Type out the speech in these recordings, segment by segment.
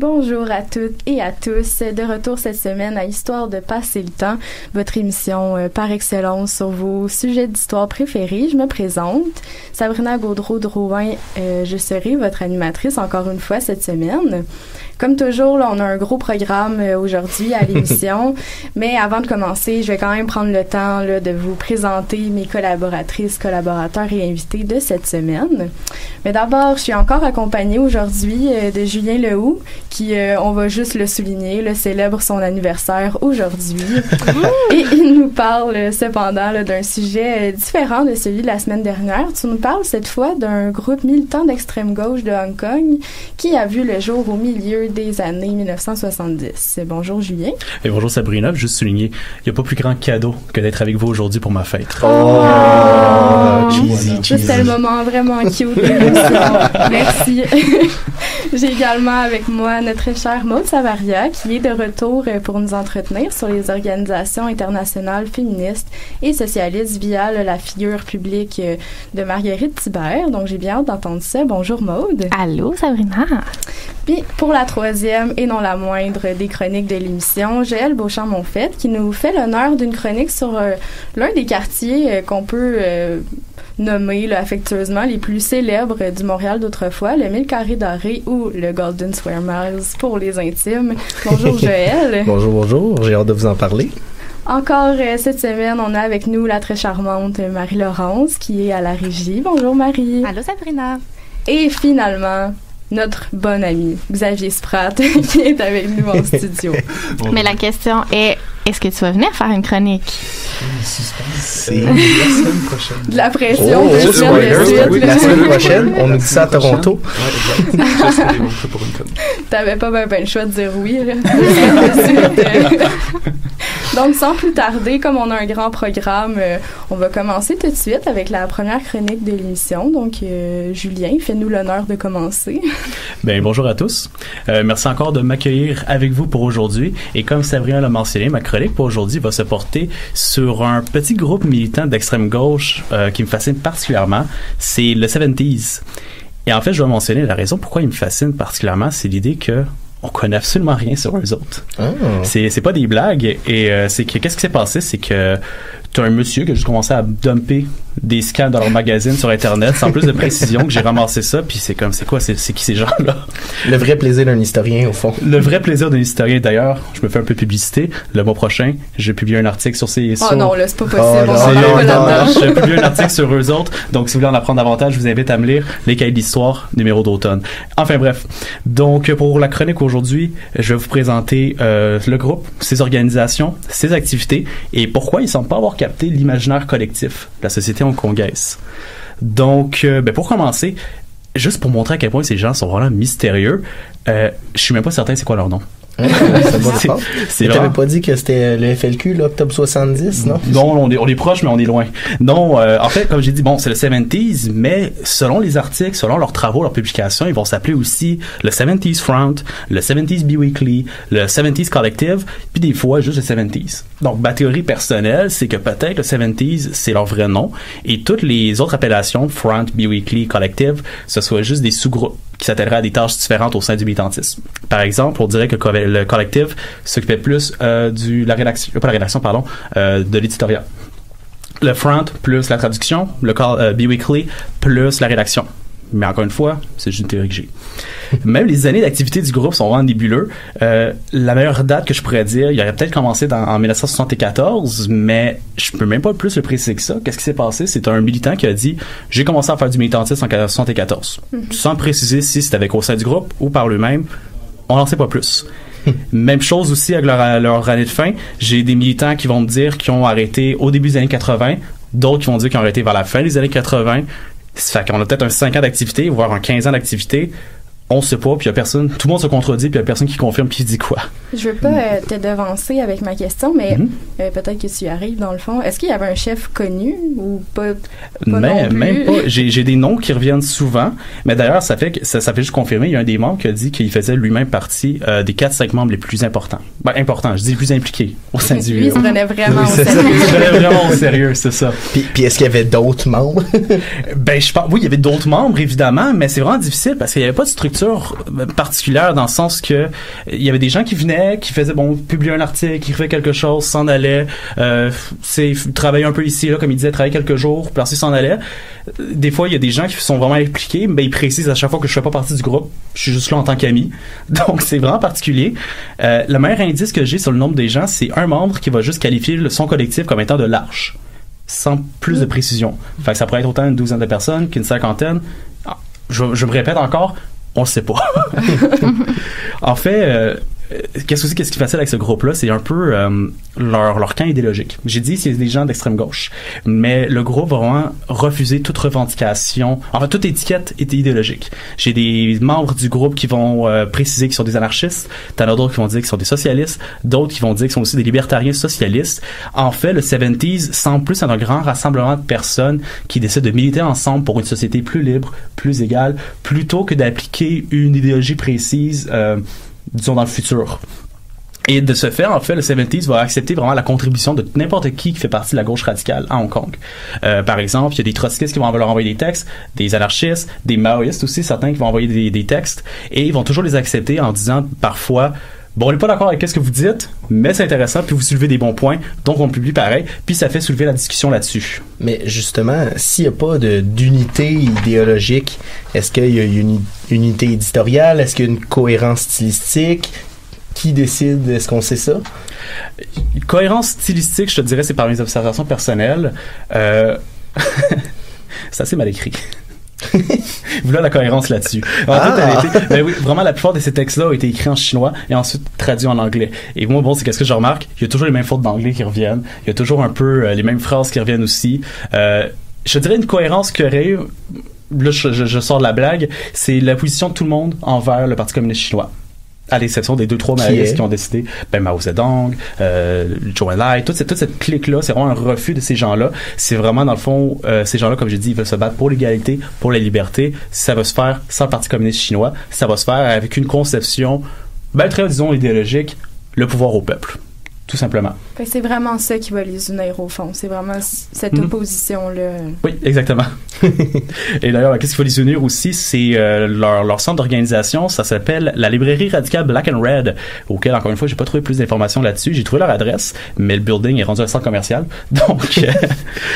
Bonjour à toutes et à tous. De retour cette semaine à Histoire de passer le temps, votre émission par excellence sur vos sujets d'histoire préférés. Je me présente, Sabrina Gaudreau-Drouin. Je serai votre animatrice encore une fois cette semaine. Comme toujours, là, on a un gros programme aujourd'hui à l'émission, mais avant de commencer, je vais quand même prendre le temps là, de vous présenter mes collaboratrices, collaborateurs et invités de cette semaine. Mais d'abord, je suis encore accompagnée aujourd'hui de Julien Lehoux, qui, on va juste le souligner, là, célèbre son anniversaire aujourd'hui. Et il nous parle cependant là, d'un sujet différent de celui de la semaine dernière. Tu nous parles cette fois d'un groupe militant d'extrême gauche de Hong Kong qui a vu le jour au milieu des années 1970. Bonjour Julien. Et bonjour Sabrina. Juste souligner, il n'y a pas plus grand cadeau que d'être avec vous aujourd'hui pour ma fête. Cheesy. C'était le moment vraiment cute de l'émission. Merci. J'ai également avec moi notre chère Maude Savaria qui est de retour pour nous entretenir sur les organisations internationales féministes et socialistes via la figure publique de Marguerite Thibert. Donc j'ai bien hâte d'entendre ça. Bonjour Maude. Allô Sabrina. Puis pour la troisième et non la moindre des chroniques de l'émission, Joëlle Beauchamp-Monfette qui nous fait l'honneur d'une chronique sur l'un des quartiers qu'on peut nommer là, affectueusement les plus célèbres du Montréal d'autrefois, le 1000 carrés doré ou le Golden Square Miles pour les intimes. Bonjour Joëlle. Bonjour, j'ai hâte de vous en parler. Encore cette semaine, on a avec nous la très charmante Marie-Laurence qui est à la régie. Bonjour Marie. Allô Sabrina. Et finalement, notre bon ami Xavier Spratt qui est avec nous en studio. Mais la question est, est-ce que tu vas venir faire une chronique? C'est la semaine prochaine. De la pression. La semaine prochaine, on nous dit ça à Toronto. Ouais, exact. Pour une chronique. T'avais pas ben le choix de dire oui. Là. Donc, sans plus tarder, comme on a un grand programme, on va commencer tout de suite avec la première chronique de l'émission. Donc, Julien, fais-nous l'honneur de commencer. Ben, bonjour à tous. Merci encore de m'accueillir avec vous pour aujourd'hui. Et comme Sabrina l'a mentionné, ma chronique pour aujourd'hui va se porter sur un petit groupe militant d'extrême gauche qui me fascine particulièrement. C'est le 70s. Et en fait, je dois mentionner la raison pourquoi il me fascine particulièrement, c'est l'idée que on connaît absolument rien sur eux autres. Oh. C'est pas des blagues. Et c'est que qu'est-ce qui s'est passé, c'est que t'as un monsieur qui a juste commencé à dumper des scans dans leur magazine sur Internet sans plus de précision, que j'ai ramassé ça, puis c'est comme, c'est quoi, c'est qui ces gens-là? Le vrai plaisir d'un historien, au fond. Le vrai plaisir d'un historien. D'ailleurs, je me fais un peu de publicité. Le mois prochain, j'ai publié un article sur ces... Oh non, là, c'est pas possible. J'ai publié un article sur eux autres. Donc, si vous voulez en apprendre davantage, je vous invite à me lire Les Cahiers d'histoire, numéro d'automne. Enfin, bref. Donc, pour la chronique aujourd'hui, je vais vous présenter le groupe, ses organisations, ses activités et pourquoi ils semblent pas avoir capté l'imaginaire collectif de la société hongkongaise. Donc, pour commencer, juste pour montrer à quel point ces gens sont vraiment mystérieux, je suis même pas certain c'est quoi leur nom. C'est t'avais pas dit que c'était le FLQ, là, Octobre 70, non? Non, on est proche, mais on est loin. Non, en fait, comme j'ai dit, bon, c'est le 70s, mais selon les articles, selon leurs travaux, leurs publications, ils vont s'appeler aussi le 70s Front, le 70s Bi-Weekly, le 70s Collective, puis des fois, juste le 70s. Donc, ma théorie personnelle, c'est que peut-être le 70s, c'est leur vrai nom, et toutes les autres appellations, Front, Bi-Weekly, Collective, ce soit juste des sous-groupes qui s'attelleraient à des tâches différentes au sein du militantisme. Par exemple, on dirait que le collectif s'occupait plus de l'éditorial. Le front plus la traduction, le Bi-Weekly plus la rédaction. Mais encore une fois, c'est juste une théorie que j'ai. Même les années d'activité du groupe sont vraiment nébuleux. La meilleure date que je pourrais dire, il aurait peut-être commencé en 1974, mais je peux même pas plus le préciser que ça. Qu'est-ce qui s'est passé? C'est un militant qui a dit « J'ai commencé à faire du militantisme en 1974 ». Sans préciser si c'était avec au sein du groupe ou par lui-même, on n'en sait pas plus. Même chose aussi avec leur année de fin. J'ai des militants qui vont me dire qu'ils ont arrêté au début des années 80, d'autres qui vont dire qu'ils ont arrêté vers la fin des années 80. Ça fait qu'on a peut-être un 5 ans d'activité, voire un 15 ans d'activité. On sait pas, puis il y a personne, tout le monde se contredit, puis il y a personne qui confirme qui dit quoi. Je veux pas te devancer avec ma question, mais peut-être que tu y arrives dans le fond. Est-ce qu'il y avait un chef connu ou pas mais, non plus? Même pas. J'ai des noms qui reviennent souvent, mais d'ailleurs, ça fait juste confirmer. Il y a un des membres qui a dit qu'il faisait lui-même partie des 4-5 membres les plus importants. Ben, importants, je dis les plus impliqués au sein du Lui, il se prenait vraiment au sérieux. Il se prenait vraiment au sérieux, c'est ça. Puis est-ce qu'il y avait d'autres membres? Ben, je pense, oui, il y avait d'autres membres, évidemment, mais c'est vraiment difficile parce qu'il n'y avait pas de structure culture particulière dans le sens que il y avait des gens qui venaient, qui faisaient publier un article, qui faisaient quelque chose, s'en allaient, travailler un peu ici là, comme il disait, travailler quelques jours, puis ensuite s'en allaient. Des fois, il y a des gens qui sont vraiment impliqués, mais ils précisent à chaque fois que je fais pas partie du groupe, je suis juste là en tant qu'ami. Donc c'est vraiment particulier. Le meilleur indice que j'ai sur le nombre des gens, c'est un membre qui va juste qualifier son collectif comme étant de large, sans plus de précision. Fait que ça pourrait être autant une douzaine de personnes qu'une cinquantaine. Je me répète encore, on le sait pas. En fait, qu'est-ce qui est facile avec ce groupe-là, c'est un peu leur camp idéologique. J'ai dit c'est des gens d'extrême gauche, mais le groupe va vraiment refuser toute revendication, enfin toute étiquette idéologique. J'ai des membres du groupe qui vont préciser qu'ils sont des anarchistes, t'en as d'autres qui vont dire qu'ils sont des socialistes, d'autres qui vont dire qu'ils sont aussi des libertariens socialistes. En fait, le 70s semble plus être un grand rassemblement de personnes qui décident de militer ensemble pour une société plus libre, plus égale, plutôt que d'appliquer une idéologie précise disons dans le futur. Et de ce fait, en fait, le 70s va accepter vraiment la contribution de n'importe qui fait partie de la gauche radicale à Hong Kong. Par exemple, il y a des trotskistes qui vont leur envoyer des textes, des anarchistes, des maoïstes aussi, certains qui vont envoyer des textes, et ils vont toujours les accepter en disant parfois on n'est pas d'accord avec ce que vous dites, mais c'est intéressant, puis vous soulevez des bons points, donc on le publie pareil, puis ça fait soulever la discussion là-dessus. Mais justement, s'il n'y a pas d'unité idéologique, est-ce qu'il y a une unité éditoriale? Est-ce qu'il y a une cohérence stylistique? Qui décide? Est-ce qu'on sait ça? Cohérence stylistique, je te dirais, c'est par mes observations personnelles. C'est assez mal écrit. Voilà la cohérence là-dessus. Ben oui, vraiment, la plupart de ces textes-là ont été écrits en chinois et ensuite traduits en anglais. Et moi, c'est qu'est-ce que je remarque? Il y a toujours les mêmes fautes d'anglais qui reviennent. Il y a toujours un peu les mêmes phrases qui reviennent aussi. Je dirais une cohérence qui aurait, là, je sors de la blague, c'est la position de tout le monde envers le Parti communiste chinois. À l'exception des 2-3 maoïstes qui ont décidé, Mao Zedong, Zhou Enlai, toute cette clique-là, c'est vraiment un refus de ces gens-là. C'est vraiment, dans le fond, ces gens-là, comme j'ai dit, ils veulent se battre pour l'égalité, pour la liberté. Ça va se faire sans le Parti communiste chinois. Ça va se faire avec une conception, très, disons, idéologique, le pouvoir au peuple. Tout simplement. Fait que c'est vraiment ça qui va les unir au fond. C'est vraiment cette opposition-là. Oui, exactement. Et d'ailleurs, qu'est-ce qu'il faut les unir aussi? C'est leur centre d'organisation. Ça s'appelle la librairie radicale Black and Red, auquel, encore une fois, j'ai pas trouvé plus d'informations là-dessus. J'ai trouvé leur adresse, mais le building est rendu un centre commercial. Donc,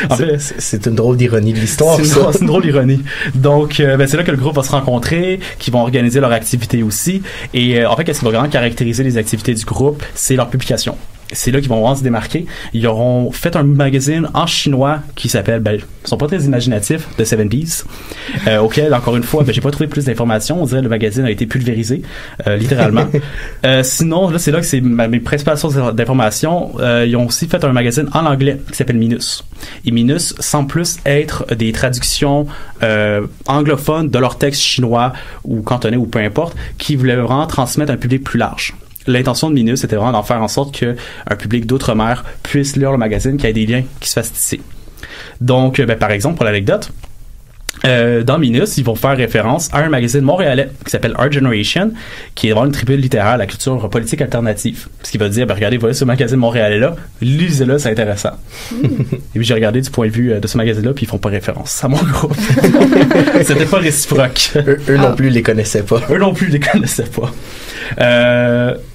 en fait, c'est une drôle d'ironie de l'histoire. C'est une drôle d'ironie. Donc, c'est là que le groupe va se rencontrer, qu'ils vont organiser leur activité aussi. Et en fait, qu'est-ce qui va vraiment caractériser les activités du groupe? C'est leur publication. C'est là qu'ils vont vraiment se démarquer. Ils auront fait un magazine en chinois qui s'appelle, ils sont pas très imaginatifs, The 70s, auquel, encore une fois, j'ai pas trouvé plus d'informations. On dirait que le magazine a été pulvérisé, littéralement. Sinon, là, c'est là que c'est mes principales sources d'informations. Ils ont aussi fait un magazine en anglais qui s'appelle Minus. Et Minus semble plus être des traductions anglophones de leurs textes chinois ou cantonais ou peu importe, qui voulaient vraiment transmettre à un public plus large. L'intention de Minus, c'était vraiment d'en faire en sorte qu'un public d'outre-mer puisse lire le magazine, qu'il y ait des liens qui se fassent tisser. Donc, par exemple, pour l'anecdote, dans Minus, ils vont faire référence à un magazine montréalais qui s'appelle Art Generation, qui est vraiment une tribune littéraire à la culture politique alternative. Ce qui va dire, regardez, voilà ce magazine montréalais-là, lisez-le, c'est intéressant. Et puis j'ai regardé du point de vue de ce magazine-là, puis ils font pas référence à mon groupe. C'était pas réciproque. Eux non plus les connaissaient pas. Eux non plus les connaissaient pas.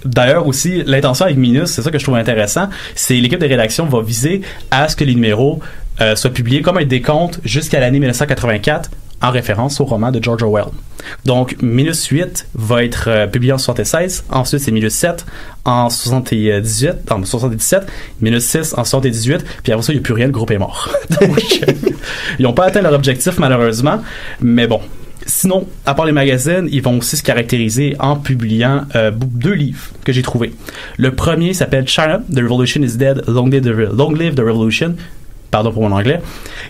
D'ailleurs aussi, l'intention avec Minus, c'est ça que je trouve intéressant, c'est l'équipe de rédaction va viser à ce que les numéros soient publiés comme un décompte jusqu'à l'année 1984 en référence au roman de George Orwell. Donc, Minus 8 va être publié en 76, ensuite c'est Minus 7 en 77, Minus 6 en 78, puis après ça, il n'y a plus rien, le groupe est mort. Donc, ils n'ont pas atteint leur objectif malheureusement, mais bon. Sinon, à part les magazines, ils vont aussi se caractériser en publiant 2 livres que j'ai trouvés. Le premier s'appelle China, The Revolution is Dead, Long Live the Revolution, pardon pour mon anglais,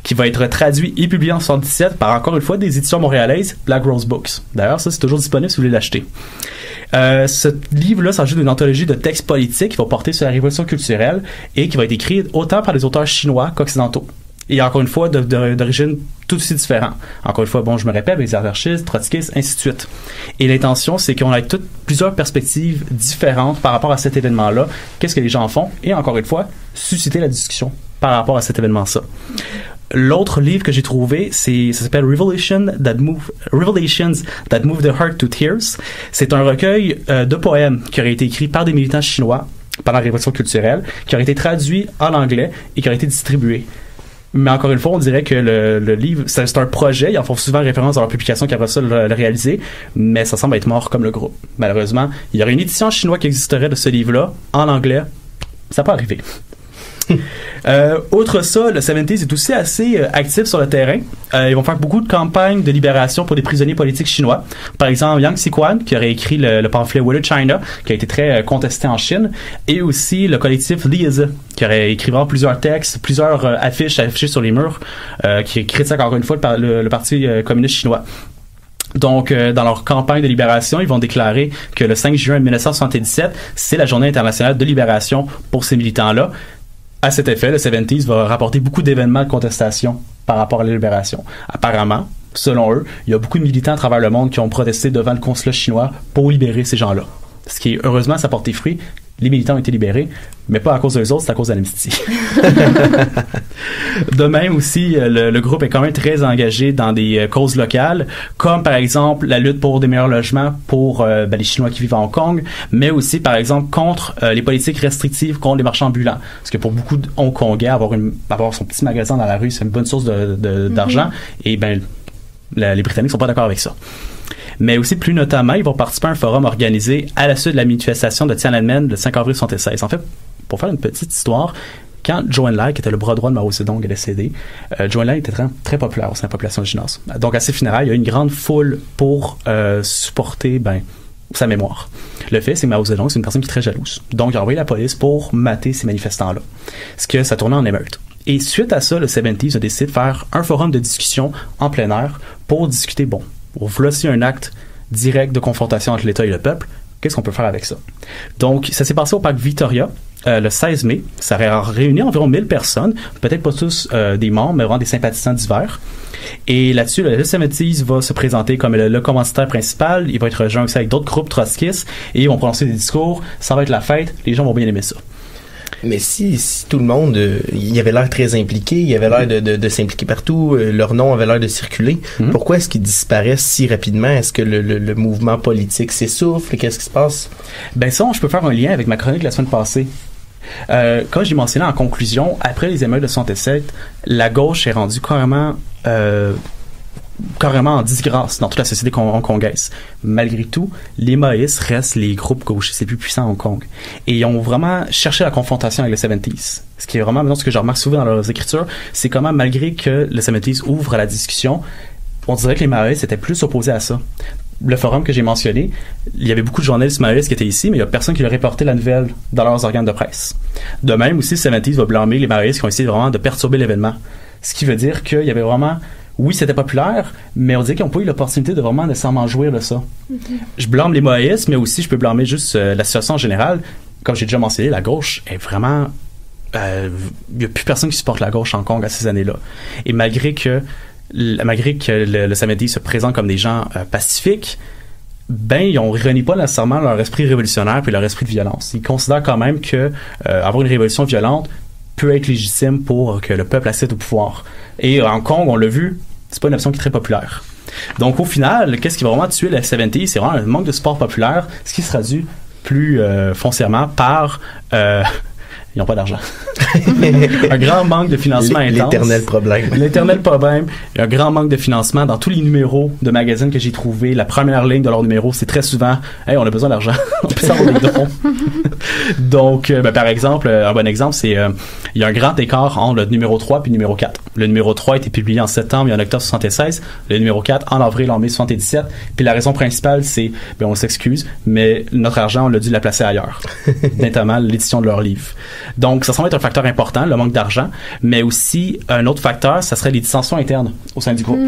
qui va être traduit et publié en 1977 par, encore une fois, des éditions montréalaises, Black Rose Books. D'ailleurs, ça, c'est toujours disponible si vous voulez l'acheter. Ce livre-là s'agit d'une anthologie de textes politiques qui va porter sur la révolution culturelle et qui va être écrit autant par des auteurs chinois qu'occidentaux. Et encore une fois, d'origine tout aussi différente. Encore une fois, je me répète, les anarchistes, trotskistes, ainsi de suite. Et l'intention, c'est qu'on ait toutes plusieurs perspectives différentes par rapport à cet événement-là. Qu'est-ce que les gens font? Et encore une fois, susciter la discussion par rapport à cet événement-là. L'autre livre que j'ai trouvé, ça s'appelle Revelations That Move the Heart to Tears. C'est un recueil de poèmes qui aurait été écrit par des militants chinois pendant la Révolution culturelle, qui aurait été traduit en anglais et qui aurait été distribué. Mais encore une fois, on dirait que le livre, c'est un projet. Ils en font souvent référence dans leur publication qui après ça le réaliser, mais ça semble être mort comme le groupe. Malheureusement, il y aurait une édition chinoise qui existerait de ce livre-là en anglais. Ça peut arriver. Outre ça, le 70s est aussi assez actif sur le terrain. Ils vont faire beaucoup de campagnes de libération pour des prisonniers politiques chinois. Par exemple, Yang Xiquan, qui aurait écrit le pamphlet Where China, qui a été très contesté en Chine, et aussi le collectif Liaison, qui aurait écrit vraiment plusieurs textes, plusieurs affiches affichées sur les murs, qui critiquent encore une fois le Parti communiste chinois. Donc, dans leur campagne de libération, ils vont déclarer que le 5 juin 1977, c'est la journée internationale de libération pour ces militants-là. À cet effet, le 70s va rapporter beaucoup d'événements de contestation par rapport à la libération. Apparemment, selon eux, il y a beaucoup de militants à travers le monde qui ont protesté devant le consulat chinois pour libérer ces gens-là. Ce qui, heureusement, ça a porté fruit. Les militants ont été libérés, mais pas à cause d'eux autres, c'est à cause d'Amnesty. De même aussi, le groupe est quand même très engagé dans des causes locales, comme par exemple la lutte pour des meilleurs logements pour les Chinois qui vivent à Hong Kong, mais aussi par exemple contre les politiques restrictives contre les marchands ambulants. Parce que pour beaucoup de Hongkongais, avoir son petit magasin dans la rue, c'est une bonne source d'argent, et les Britanniques sont pas d'accord avec ça. Mais aussi, plus notamment, ils vont participer à un forum organisé à la suite de la manifestation de Tiananmen le 5 avril 1976. En fait, pour faire une petite histoire, quand Zhou Enlai, qui était le bras droit de Mao Zedong, est décédé, Zhou Enlai était très, très populaire au sein de la population chinoise. Donc, à ses funérailles, il y a eu une grande foule pour supporter sa mémoire. Le fait, c'est que Mao Zedong, c'est une personne qui est très jalouse. Donc, il a envoyé la police pour mater ces manifestants-là. Ce que ça tournait en émeute. Et suite à ça, le 70s a décidé de faire un forum de discussion en plein air pour discuter, voici un acte direct de confrontation entre l'État et le peuple. Qu'est-ce qu'on peut faire avec ça? Donc, ça s'est passé au parc Victoria le 16 mai. Ça a réuni environ 1000 personnes, peut-être pas tous des membres, mais vraiment des sympathisants divers. Et là-dessus, le 70s va se présenter comme le commanditaire principal. Il va être rejoint aussi avec d'autres groupes trotskistes et ils vont prononcer des discours. Ça va être la fête. Les gens vont bien aimer ça. Mais si tout le monde, il avait l'air très impliqué, il avait l'air de s'impliquer partout, leur nom avait l'air de circuler, pourquoi est-ce qu'ils disparaissent si rapidement? Est-ce que le mouvement politique s'essouffle? Qu'est-ce qui se passe? Ça, je peux faire un lien avec ma chronique la semaine passée. Comme j'ai mentionné en conclusion, après les émeutes de 67, la gauche est rendue carrément en disgrâce dans toute la société hongkongaise. Malgré tout, les maoïstes restent les groupes gauchistes les plus puissants à Hong Kong. Et ils ont vraiment cherché la confrontation avec le 70s. Ce qui est vraiment, maintenant, ce que je remarque souvent dans leurs écritures, c'est comment, malgré que le 70s ouvre à la discussion, on dirait que les maoïstes étaient plus opposés à ça. Le forum que j'ai mentionné, il y avait beaucoup de journalistes maoïstes qui étaient ici, mais il y a personne qui leur reportait la nouvelle dans leurs organes de presse. De même aussi, le 70s va blâmer les maoïstes qui ont essayé vraiment de perturber l'événement. Ce qui veut dire qu'il y avait vraiment... Oui, c'était populaire, mais on dirait qu'ils n'ont pas eu l'opportunité de vraiment nécessairement jouir de ça. Je blâme les maoïstes, mais aussi je peux blâmer juste la situation en général. Comme j'ai déjà mentionné, la gauche est vraiment... Il n'y a plus personne qui supporte la gauche en Hong Kong à ces années-là. Et malgré que le 70s se présente comme des gens pacifiques, ils ne renient pas nécessairement leur esprit révolutionnaire et leur esprit de violence. Ils considèrent quand même que avoir une révolution violente peut être légitime pour que le peuple accède au pouvoir. Et à Hong Kong, on l'a vu, c'est pas une option qui est très populaire. Donc au final, qu'est-ce qui va vraiment tuer la 70s? C'est vraiment un manque de support populaire, ce qui se traduit plus foncièrement par... ils n'ont pas d'argent. Un grand manque de financement intense. L'éternel problème. L'éternel problème. Il y a un grand manque de financement dans tous les numéros de magazines que j'ai trouvés. La première ligne de leur numéro, c'est très souvent « Hey, on a besoin d'argent. On peut savoir des dons. » Donc, par exemple, un bon exemple, c'est il y a un grand écart entre le numéro 3 et le numéro 4. Le numéro 3 a été publié en septembre et en octobre 76. Le numéro 4 en avril, en mai 77. Puis la raison principale, c'est on s'excuse, mais notre argent, on a dû la placer ailleurs. Notamment l'édition de leur livre. Donc, ça semble être un facteur important, le manque d'argent, mais aussi un autre facteur, ça serait les dissensions internes au sein du groupe.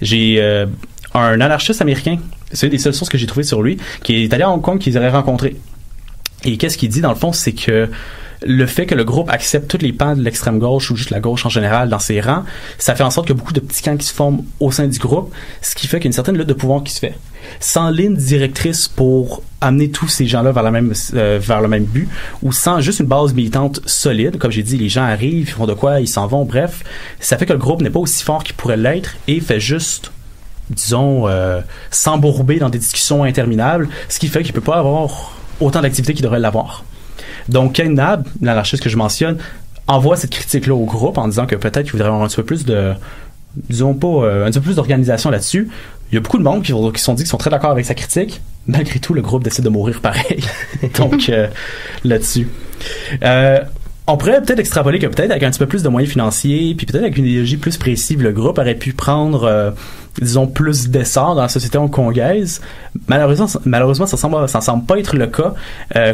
J'ai un anarchiste américain, c'est une des seules sources que j'ai trouvées sur lui, qui est allé à Hong Kong, qu'ils auraient rencontré. Et qu'est-ce qu'il dit, dans le fond, c'est que le fait que le groupe accepte tous les pans de l'extrême gauche ou juste la gauche en général dans ses rangs, ça fait en sorte qu'il y a beaucoup de petits camps qui se forment au sein du groupe, ce qui fait qu'il y a une certaine lutte de pouvoir qui se fait. Sans ligne directrice pour amener tous ces gens-là vers le même but, ou sans juste une base militante solide, comme j'ai dit, les gens arrivent, ils font de quoi, ils s'en vont, bref, ça fait que le groupe n'est pas aussi fort qu'il pourrait l'être et fait juste, disons, s'embourber dans des discussions interminables, ce qui fait qu'il peut pas avoir autant d'activités qu'il devrait l'avoir. Donc, Ken Nab, l'anarchiste que je mentionne, envoie cette critique-là au groupe en disant que peut-être qu'il voudrait avoir un petit peu plus de, disons pas, un petit peu plus d'organisation là-dessus. Il y a beaucoup de monde qui se sont dit qu'ils sont très d'accord avec sa critique. Malgré tout, le groupe décide de mourir pareil. Donc, là-dessus. On pourrait peut-être extrapoler que peut-être avec un petit peu plus de moyens financiers, puis peut-être avec une idéologie plus précise, le groupe aurait pu prendre, disons, plus d'essor dans la société hongkongaise. Malheureusement, ça semble pas être le cas.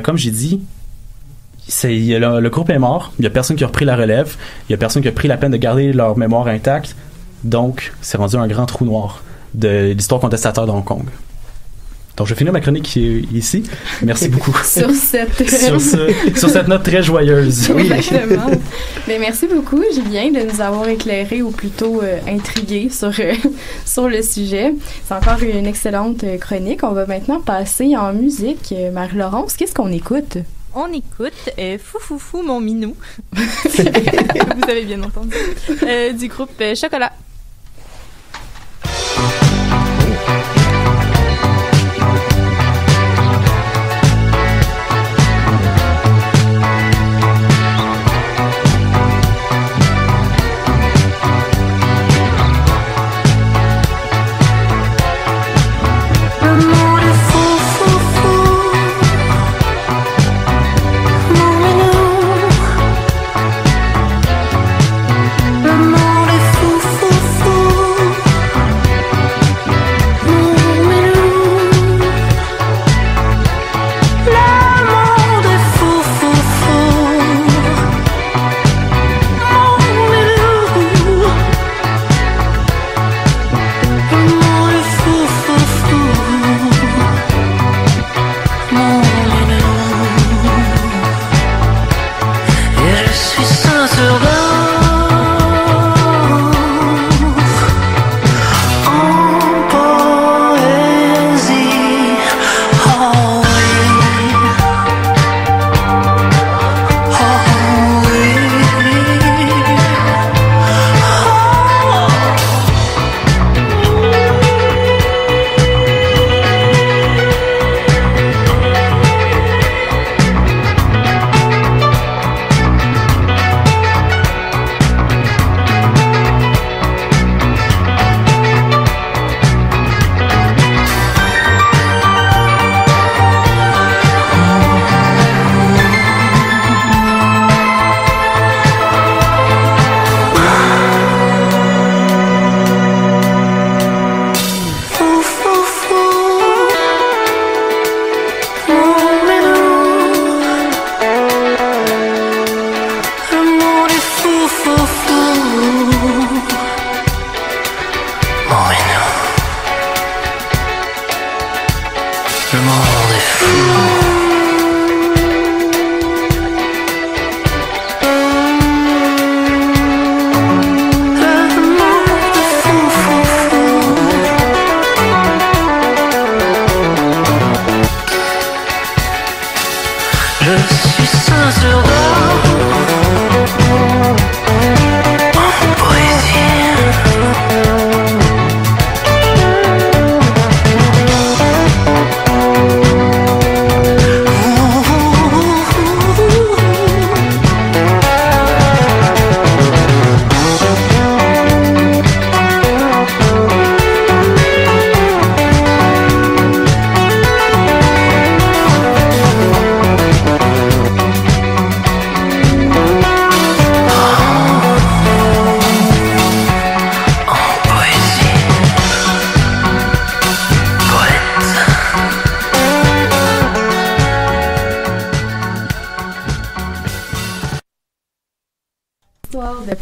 Comme j'ai dit, le groupe est mort. Il y a personne qui a repris la relève. Il y a personne qui a pris la peine de garder leur mémoire intacte. Donc, c'est rendu un grand trou noir de l'histoire contestataire de Hong Kong. Donc, je finis ma chronique ici. Merci beaucoup. sur cette note très joyeuse. Exactement. Mais merci beaucoup, Julien, de nous avoir éclairé ou plutôt intrigué sur le sujet. C'est encore une excellente chronique. On va maintenant passer en musique. Marie-Laurence, qu'est-ce qu'on écoute? On écoute Fou Fou Fou mon minou. Vous avez bien entendu. Du groupe Chocolat.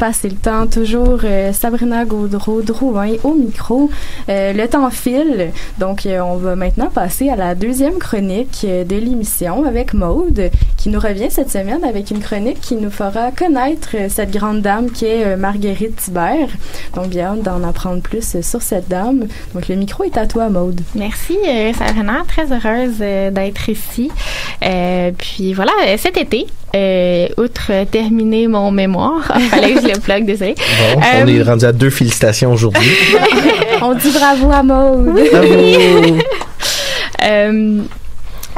Passer le temps, toujours Sabrina Gaudreau-Drouin au micro. Le temps file, donc on va maintenant passer à la deuxième chronique de l'émission avec Maude, qui nous revient cette semaine avec une chronique qui nous fera connaître cette grande dame qui est Marguerite Thibert. Donc bien hâte d'en apprendre plus sur cette dame. Donc le micro est à toi, Maude. Merci Sabrina, très heureuse d'être ici. Puis voilà, cet été, outre terminer mon mémoire, fallait que je le plug, désolé. Bon, on est rendu à 2 félicitations aujourd'hui. On dit bravo à Maude. Bravo.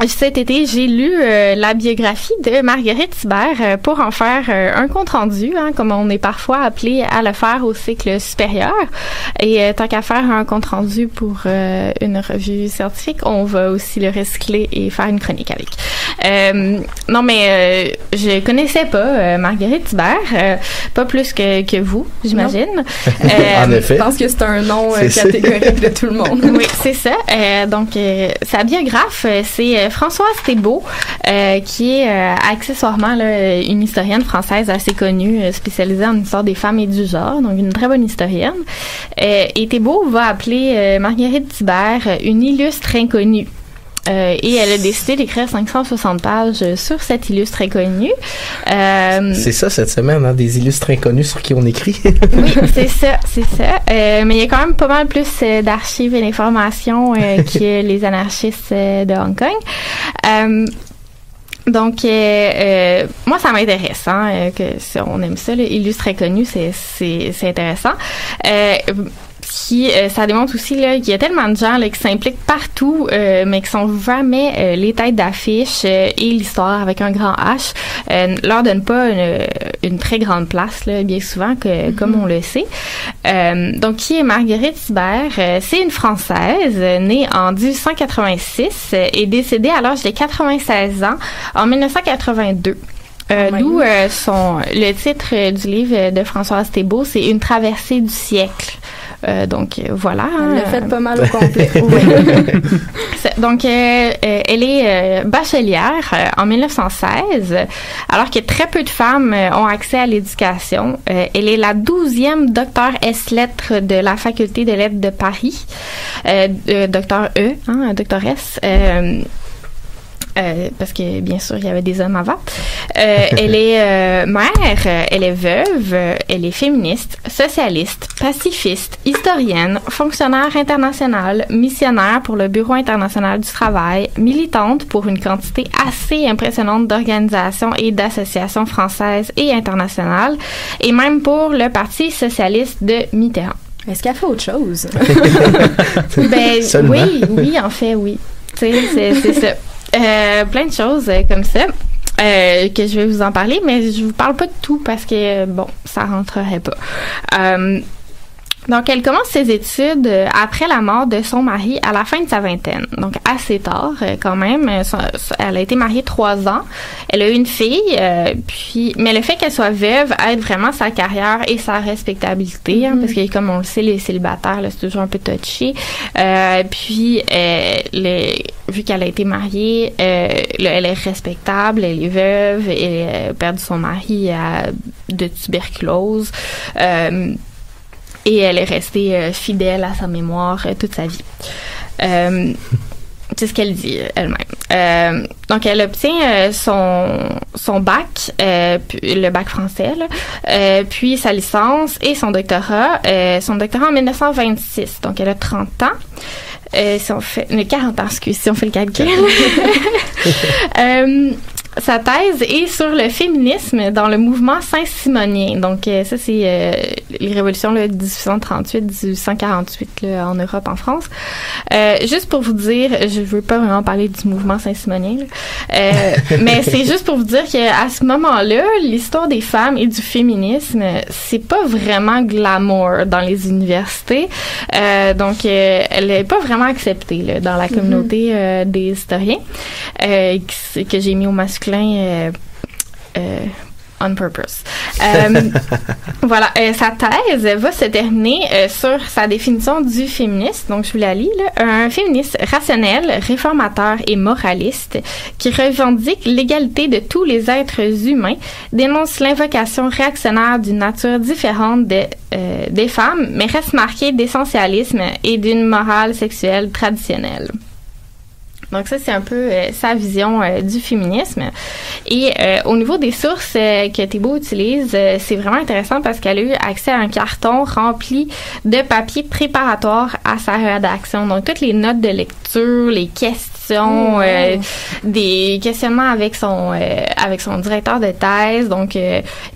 Cet été, j'ai lu la biographie de Marguerite Thibert pour en faire un compte-rendu, comme on est parfois appelé à le faire au cycle supérieur. Et tant qu'à faire un compte-rendu pour une revue scientifique, on va aussi le recycler et faire une chronique avec. Non, mais je connaissais pas Marguerite Thibert, pas plus que vous, j'imagine. En effet. Je pense que c'est un nom catégorique de tout le monde. Oui, c'est ça. Donc, sa biographe, c'est Françoise Thébault, qui est accessoirement là, une historienne française assez connue, spécialisée en histoire des femmes et du genre, donc une très bonne historienne. Et Thébault va appeler Marguerite Thibert une illustre inconnue. Et elle a décidé d'écrire 560 pages sur cette illustre inconnue. C'est ça cette semaine, des illustres inconnus sur qui on écrit. Oui, c'est ça. Mais il y a quand même pas mal plus d'archives et d'informations que les anarchistes de Hong Kong. Donc, moi, ça m'intéresse, que on aime ça, l'illustre inconnu, c'est intéressant. Ça démontre aussi là, qu'il y a tellement de gens là, qui s'impliquent partout, mais qui sont jamais les têtes d'affiche et l'histoire avec un grand H leur donne pas une très grande place, là, bien souvent, comme on le sait. Donc, qui est Marguerite Thibert? C'est une Française née en 1886 et décédée à l'âge de 96 ans en 1982. D'où le titre du livre de Françoise Thébault, c'est Une traversée du siècle. Donc voilà. Elle l'a fait pas mal au complet. Donc elle est bachelière en 1916, alors que très peu de femmes ont accès à l'éducation. Elle est la 12e docteur S-lettres de la faculté de lettres de Paris, docteur docteur S. Parce que bien sûr il y avait des hommes avant. Elle est mère, elle est veuve, elle est féministe, socialiste, pacifiste, historienne, fonctionnaire internationale, missionnaire pour le Bureau international du travail, militante pour une quantité assez impressionnante d'organisations et d'associations françaises et internationales, et même pour le Parti socialiste de Mitterrand. Est-ce qu'elle fait autre chose? Oui, en fait, oui. Tu sais, c'est ça. Plein de choses comme ça que je vais vous en parler, mais je vous parle pas de tout parce que ça rentrerait pas. Donc, elle commence ses études après la mort de son mari à la fin de sa vingtaine. Donc, assez tard quand même. Elle a été mariée 3 ans. Elle a eu une fille. Mais le fait qu'elle soit veuve aide vraiment sa carrière et sa respectabilité. Parce que, comme on le sait, les célibataires, là, c'est toujours un peu touché. Vu qu'elle a été mariée, elle est respectable, elle est veuve, elle a perdu son mari de tuberculose. Et elle est restée fidèle à sa mémoire toute sa vie. C'est ce qu'elle dit elle-même. Donc, elle obtient son bac, le bac français, puis sa licence et son doctorat. Son doctorat en 1926. Donc, elle a 30 ans. Si on fait 40 ans, si on fait le calcul. Sa thèse est sur le féminisme dans le mouvement saint-simonien. Donc, ça, c'est les révolutions là, 1838-1848 là, en Europe, en France. Juste pour vous dire, je veux pas vraiment parler du mouvement saint-simonien, mais c'est juste pour vous dire qu'à ce moment-là, l'histoire des femmes et du féminisme, c'est pas vraiment glamour dans les universités. Donc, elle est pas vraiment acceptée là, dans la communauté des historiens, que j'ai mis au masculin on purpose. Voilà, sa thèse va se terminer sur sa définition du féministe. Donc, je vous la lis, là. Un féministe rationnel, réformateur et moraliste qui revendique l'égalité de tous les êtres humains, dénonce l'invocation réactionnaire d'une nature différente des femmes, mais reste marqué d'essentialisme et d'une morale sexuelle traditionnelle. Donc ça, c'est un peu sa vision du féminisme. Et au niveau des sources que Thébault utilise, c'est vraiment intéressant parce qu'elle a eu accès à un carton rempli de papiers préparatoires à sa rédaction. Donc toutes les notes de lecture, les questions, des questionnements avec son directeur de thèse. Donc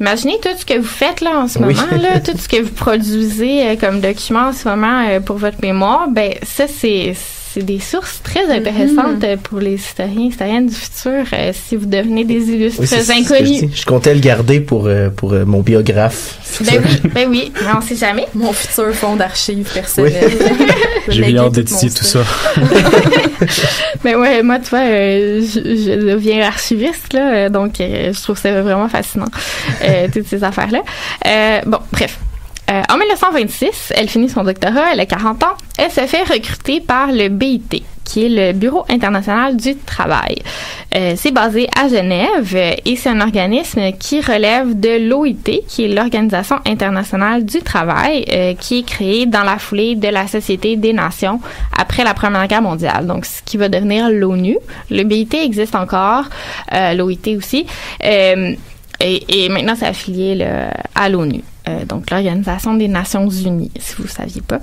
imaginez tout ce que vous faites là en ce moment, là, tout ce que vous produisez comme document en ce moment pour votre mémoire. Ben ça, c'est des sources très intéressantes pour les historiennes du futur si vous devenez des illustres inconnus. Je comptais le garder pour mon biographe. Ben oui, mais on sait jamais. Mon futur fonds d'archives personnel. J'ai bien hâte d'étudier tout ça. Ben ouais, moi tu vois, je deviens archiviste là, donc je trouve ça vraiment fascinant toutes ces affaires-là. Bon, bref. En 1926, elle finit son doctorat, elle a 40 ans. Elle se fait recruter par le BIT, qui est le Bureau international du travail. C'est basé à Genève et c'est un organisme qui relève de l'OIT, qui est l'Organisation internationale du travail, qui est créée dans la foulée de la Société des Nations après la Première Guerre mondiale. Donc, ce qui va devenir l'ONU. Le BIT existe encore, l'OIT aussi, et maintenant c'est affilié là, à l'ONU. Donc l'Organisation des Nations Unies, si vous ne saviez pas.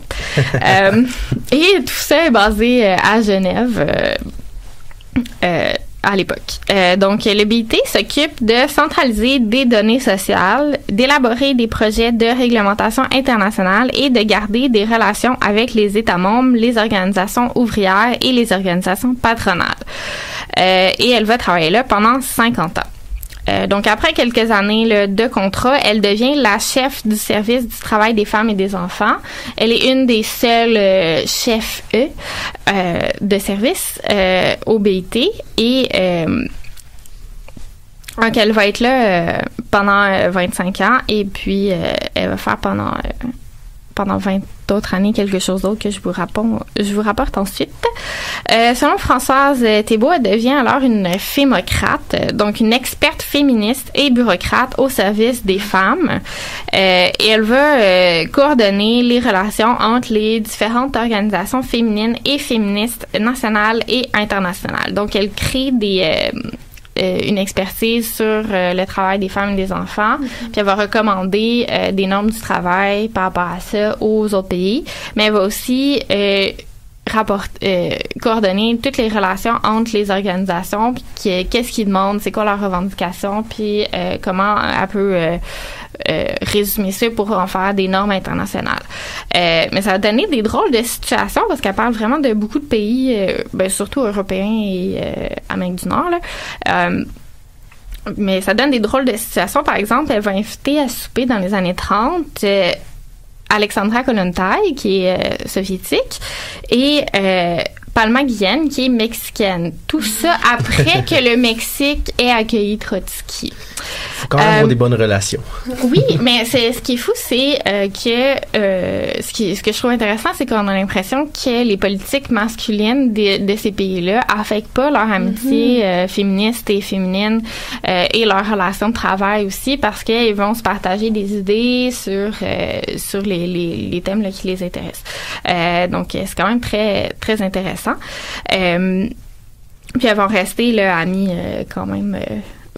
Et tout ça est basé à Genève à l'époque. Donc le BIT s'occupe de centraliser des données sociales, d'élaborer des projets de réglementation internationale et de garder des relations avec les États membres, les organisations ouvrières et les organisations patronales. Et elle va travailler là pendant 50 ans. Donc, après quelques années là, de contrat, elle devient la chef du service du travail des femmes et des enfants. Elle est une des seules chefs de service au BIT et donc elle va être là pendant 25 ans et puis elle va faire pendant 20 d'autres années quelque chose d'autre que je vous rapporte ensuite. Selon Françoise Thébault, elle devient alors une fémocrate, donc une experte féministe et bureaucrate au service des femmes. Et elle va coordonner les relations entre les différentes organisations féminines et féministes nationales et internationales. Donc, elle crée une expertise sur le travail des femmes et des enfants, puis elle va recommander des normes du travail par rapport à ça aux autres pays, mais elle va aussi coordonner toutes les relations entre les organisations, puis qu'est-ce qu'ils demandent, c'est quoi leurs revendications, puis comment elle peut résumer ça pour en faire des normes internationales. Mais ça a donné des drôles de situations parce qu'elle parle vraiment de beaucoup de pays, surtout européens et Amérique du Nord, là. Mais ça donne des drôles de situations. Par exemple, elle va inviter à souper dans les années 30 Alexandra Kollontai, qui est soviétique, et Palma Guillén, qui est mexicaine. Tout ça après que le Mexique ait accueilli Trotsky. Faut quand même avoir des bonnes relations. Oui, mais ce qui est fou, c'est que ce que je trouve intéressant, c'est qu'on a l'impression que les politiques masculines de ces pays-là affectent pas leur amitié féministe et féminine et leur relation de travail aussi, parce qu'ils vont se partager des idées sur les thèmes là, qui les intéressent. Donc, c'est quand même très, très intéressant. Puis elles vont rester là, amies quand même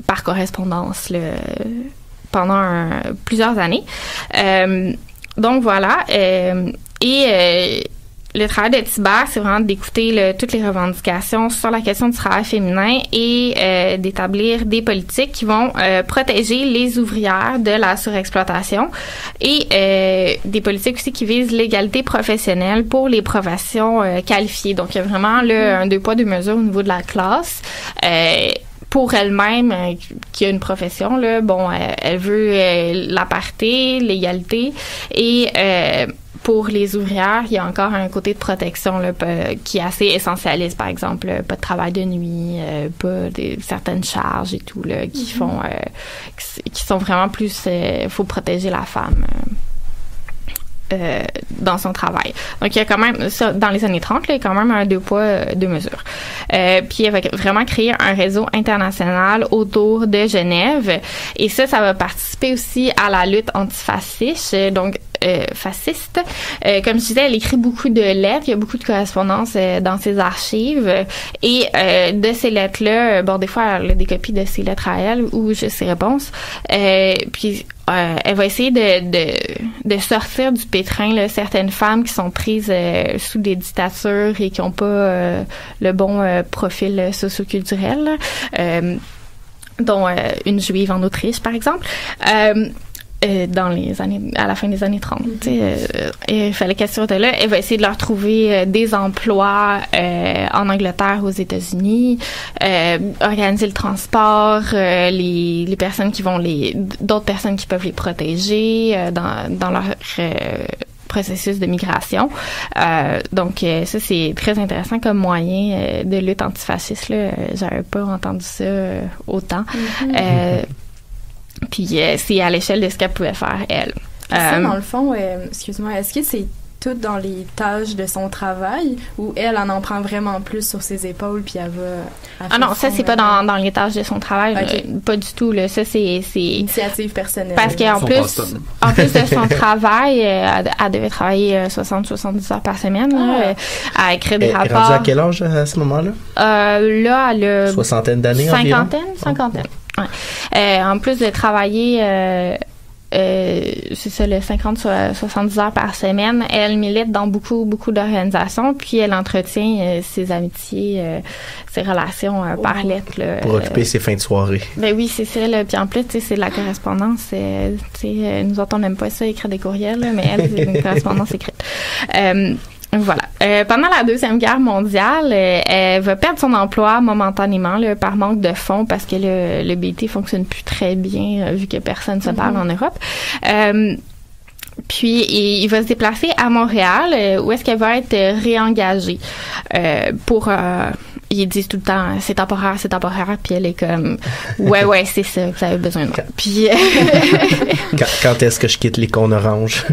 par correspondance là, pendant plusieurs années. Donc voilà. Et le travail de Thibert, c'est vraiment d'écouter toutes les revendications sur la question du travail féminin et d'établir des politiques qui vont protéger les ouvrières de la surexploitation et des politiques aussi qui visent l'égalité professionnelle pour les professions qualifiées. Donc, il y a vraiment là, un deux poids, deux mesures au niveau de la classe. Pour elle-même, qui a une profession, là, bon, elle veut la parité, l'égalité et pour les ouvrières, il y a encore un côté de protection là, qui est assez essentialiste, par exemple, pas de travail de nuit, pas certaines charges et tout là, qui font, qui sont vraiment plus, faut protéger la femme. Dans son travail. Donc, il y a quand même, ça, dans les années 30, là, il y a quand même un 2 poids, 2 mesures. Puis, il va vraiment créer un réseau international autour de Genève. Et ça va participer aussi à la lutte antifasciste. Donc, fasciste. Comme je disais, elle écrit beaucoup de lettres. Il y a beaucoup de correspondances dans ses archives. Et de ces lettres-là, bon, des fois, elle a des copies de ses lettres à elle ou juste ses réponses. Puis, elle va essayer de sortir du pétrin là, certaines femmes qui sont prises sous des dictatures et qui n'ont pas le bon profil socioculturel, dont une juive en Autriche, par exemple. Dans les années, à la fin des années 30, il fallait qu'elle sorte de là. Elle va essayer de leur trouver des emplois en Angleterre, aux États-Unis, organiser le transport, les personnes qui vont d'autres personnes qui peuvent les protéger dans leur processus de migration. Donc, ça, c'est très intéressant comme moyen de lutte antifasciste. Là. J'avais pas entendu ça autant. Puis c'est à l'échelle de ce qu'elle pouvait faire, elle. Ça, dans le fond, excuse-moi, est-ce que c'est tout dans les tâches de son travail ou elle en prend vraiment plus sur ses épaules puis elle va... Ah non, ça, c'est pas dans les tâches de son travail. Okay. Pas du tout. Là. Ça, c'est... Initiative personnelle. Parce qu'en plus de son travail, elle devait travailler 60-70 heures par semaine. Là, à écrire des rapports. Elle est rendue à quel âge à ce moment-là? Là, elle a... Soixantaine d'années environ? Cinquantaine. Ouais. En plus de travailler, c'est ça, le 50-70 heures par semaine, elle milite dans beaucoup d'organisations, puis elle entretient ses amitiés, ses relations par lettre. Là, pour occuper ses fins de soirée. Ben oui, c'est ça. Là. Puis en plus, c'est de la correspondance. Nous autres, on n'aime pas ça, écrire des courriels, là, mais elle, c'est une correspondance écrite. Voilà. Pendant la Deuxième Guerre mondiale, elle va perdre son emploi momentanément là, par manque de fonds parce que le BT fonctionne plus très bien vu que personne se parle en Europe. Puis, il va se déplacer à Montréal où est-ce qu'elle va être réengagée pour... ils disent tout le temps c'est temporaire, puis elle est comme ouais c'est ça, vous avez besoin de moi. Puis quand est-ce que je quitte les cônes oranges?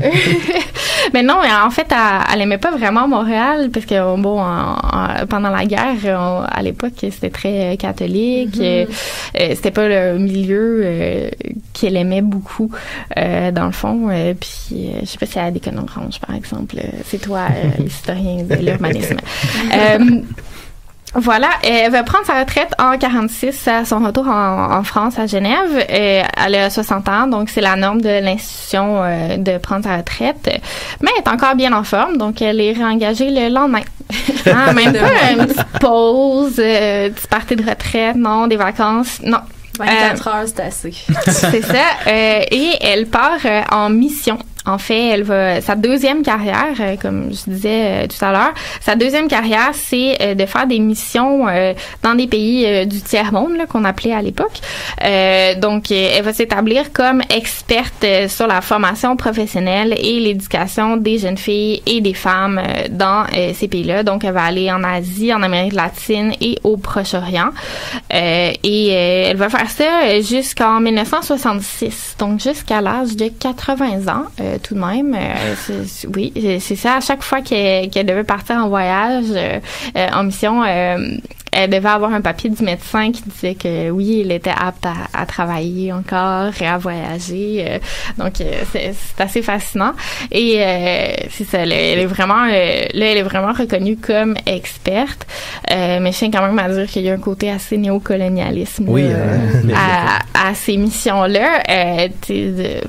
Mais non, en fait, elle aimait pas vraiment Montréal parce que bon, pendant la guerre, à l'époque, c'était très catholique. C'était pas le milieu qu'elle aimait beaucoup dans le fond. Puis je sais pas si elle a des cônes oranges, par exemple. C'est toi, l'historien de l'urbanisme. Voilà, elle va prendre sa retraite en 46 à son retour en France, à Genève. Elle a 60 ans, donc c'est la norme de l'institution de prendre sa retraite. Mais elle est encore bien en forme, donc elle est réengagée le lendemain. Même pas une petite pause, petite partie de retraite, non, des vacances, non. 24 heures, c'est assez. C'est ça. Et elle part en mission. En fait, sa deuxième carrière, comme je disais tout à l'heure, sa deuxième carrière, c'est de faire des missions dans des pays du tiers-monde, là, qu'on appelait à l'époque. Donc, elle va s'établir comme experte sur la formation professionnelle et l'éducation des jeunes filles et des femmes dans ces pays-là. Donc, elle va aller en Asie, en Amérique latine et au Proche-Orient. Et elle va faire ça jusqu'en 1966, donc jusqu'à l'âge de 80 ans. Tout de même, oui, c'est ça. À chaque fois qu'elle devait partir en voyage, en mission, elle devait avoir un papier du médecin qui disait que oui, elle était apte à travailler encore et à voyager. Donc, c'est assez fascinant. Et c'est ça, elle est vraiment reconnue comme experte. Mais je tiens quand même à dire qu'il y a un côté assez néocolonialisme à ces missions-là.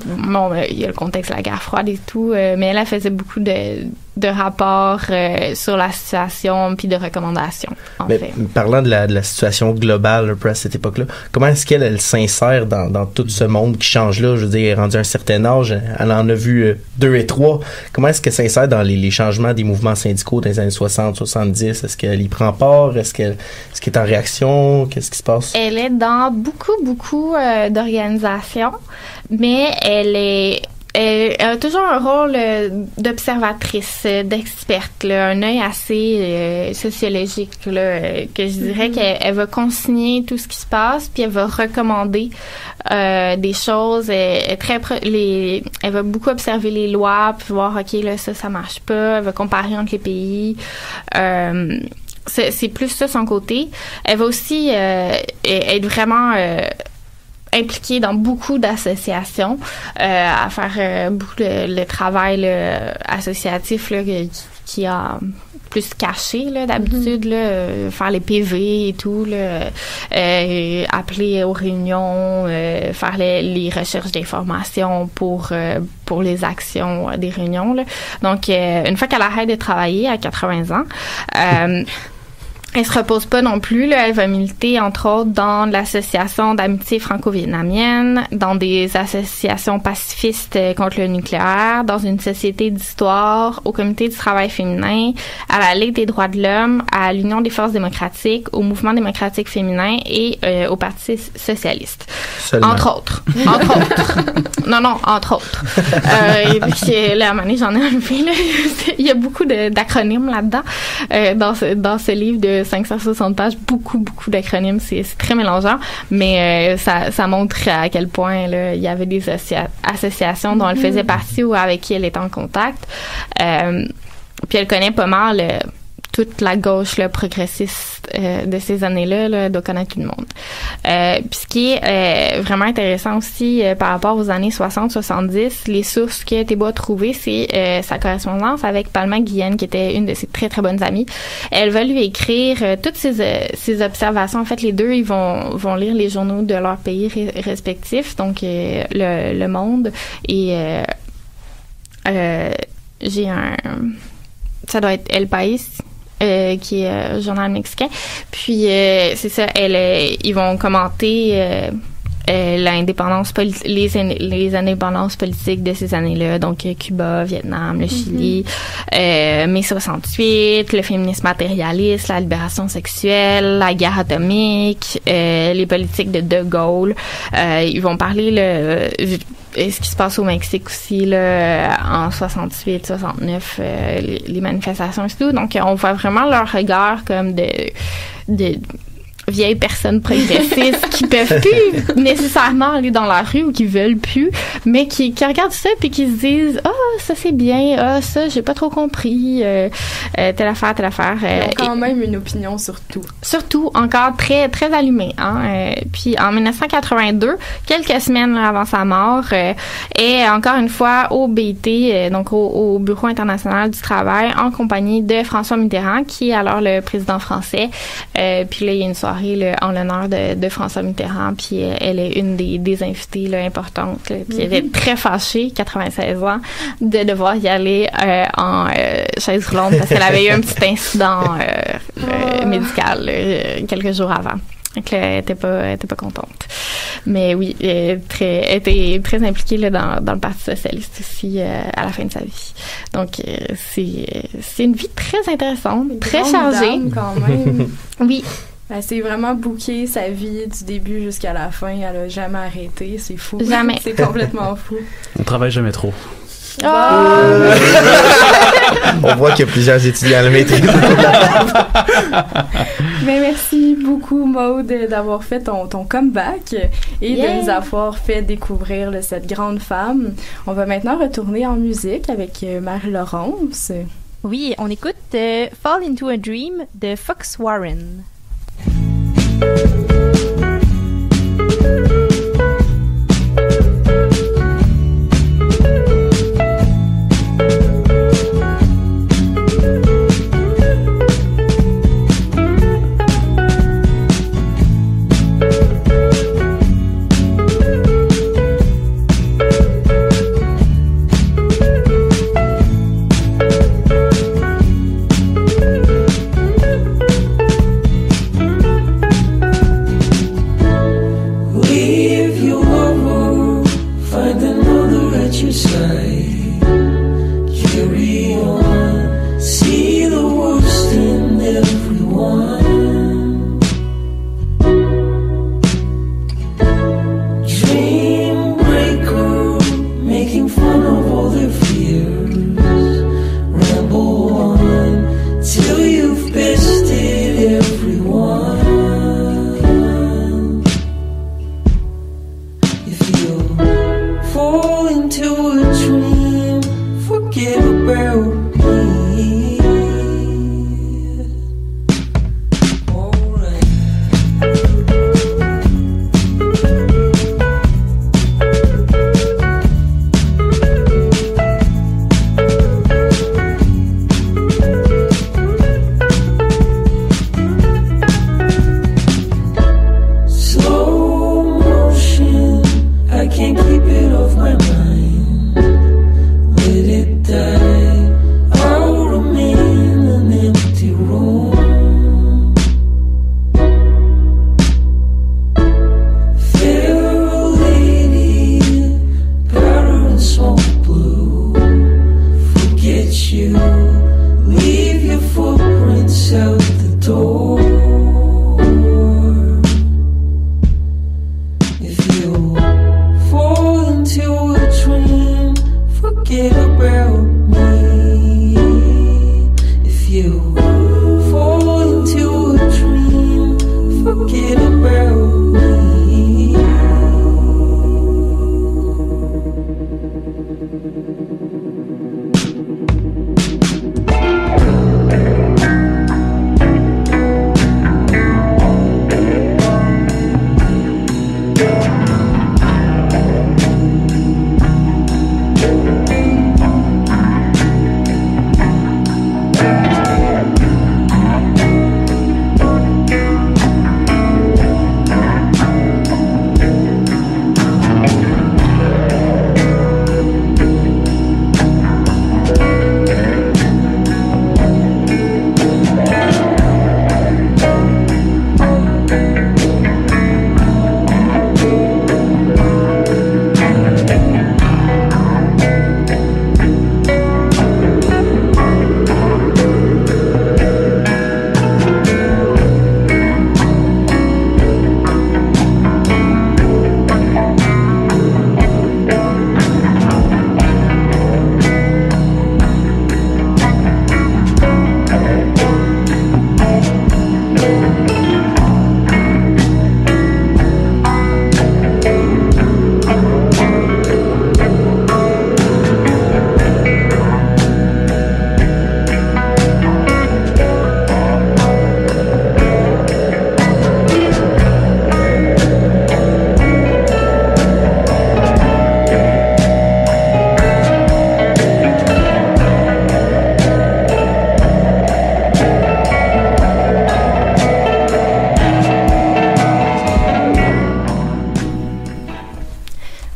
Bon, il y a le contexte de la guerre froide et tout, mais elle faisait beaucoup de rapports sur la situation puis de recommandations, en fait. Parlant de la situation globale un peu à cette époque-là, comment est-ce qu'elle s'insère dans tout ce monde qui change là? Je veux dire, elle est rendue à un certain âge, elle en a vu 2 et 3. Comment est-ce qu'elle s'insère dans les changements des mouvements syndicaux dans les années 60, 70? Est-ce qu'elle y prend part? Est-ce qu'elle est en réaction? Qu'est-ce qui se passe? Elle est dans beaucoup d'organisations, mais elle Elle a toujours un rôle d'observatrice, d'experte, là, un œil assez sociologique, là, que je dirais qu'elle va consigner tout ce qui se passe, puis elle va recommander des choses. Elle va beaucoup observer les lois, puis voir, OK, là, ça marche pas. Elle va comparer entre les pays. C'est plus ça son côté. Elle va aussi être vraiment impliquée dans beaucoup d'associations, à faire beaucoup le travail là, associatif là, qui a plus caché là, d'habitude, là, faire les PV et tout, là, appeler aux réunions, faire les recherches d'informations pour les actions des réunions. Là. Donc, une fois qu'elle arrête de travailler à 80 ans, elle se repose pas non plus, là. Elle va militer, entre autres, dans l'association d'amitié franco-vietnamienne, dans des associations pacifistes contre le nucléaire, dans une société d'histoire, au comité du travail féminin, à la Ligue des droits de l'homme, à l'Union des forces démocratiques, au mouvement démocratique féminin et au Parti socialiste. Seulement. Entre autres. Non, entre autres. Et puis, là, à un moment donné, j'en ai enlevé, là. Il y a beaucoup d'acronymes là-dedans, dans ce livre de 560 pages, beaucoup d'acronymes, c'est très mélangeant, mais ça montre à quel point là, il y avait des associations dont elle faisait partie ou avec qui elle était en contact. Puis elle connaît pas mal toute la gauche là, progressiste de ces années-là, elle doit connaître tout le monde. Puis ce qui est vraiment intéressant aussi par rapport aux années 60-70, les sources que Thébo a trouvées, c'est sa correspondance avec Palma Guillen, qui était une de ses très, très bonnes amies. Elle va lui écrire toutes ses observations. En fait, les deux, ils vont lire les journaux de leur pays respectifs, donc Le Monde et j'ai ça doit être El País, qui est un journal mexicain. Puis c'est ça, ils vont commenter l'indépendance les indépendances politiques de ces années-là, donc Cuba, Vietnam, le Chili, mai 68, le féminisme matérialiste, la libération sexuelle, la guerre atomique, les politiques de Gaulle. Ils vont parler ce qui se passe au Mexique aussi là, en 68, 69, les manifestations et tout. Donc on voit vraiment leur regard comme de vieilles personnes progressistes qui peuvent plus nécessairement aller dans la rue ou qui veulent plus, mais qui regardent ça puis qui se disent ça c'est bien, ça j'ai pas trop compris, telle affaire. Ils ont quand même une opinion sur tout. Surtout encore très très allumée, hein. Puis en 1982, quelques semaines là, avant sa mort, et encore une fois au BIT, donc au Bureau international du travail, en compagnie de François Mitterrand, qui est alors le président français. Puis là il y a une soirée en l'honneur de François Mitterrand, puis elle est une des invitées là, importantes. Là, puis elle est très fâchée, 96 ans, de devoir y aller en chaise roulante parce qu'elle avait eu un petit incident médical quelques jours avant. Donc là, elle était pas contente. Mais oui, elle était très impliquée là, dans le Parti socialiste aussi à la fin de sa vie. Donc c'est une vie très intéressante, très chargée. Quand même. Oui. Elle s'est vraiment booké sa vie du début jusqu'à la fin. Elle a jamais arrêté. C'est fou. Jamais. C'est complètement fou. On travaille jamais trop. On voit qu'il y a plusieurs étudiants à la maîtrise. Mais merci beaucoup, Maude, d'avoir fait ton comeback et de nous avoir fait découvrir cette grande femme. On va maintenant retourner en musique avec Marie-Laurence. Oui, on écoute Fall Into a Dream de Fox Warren. We fall into a dream, forget about me.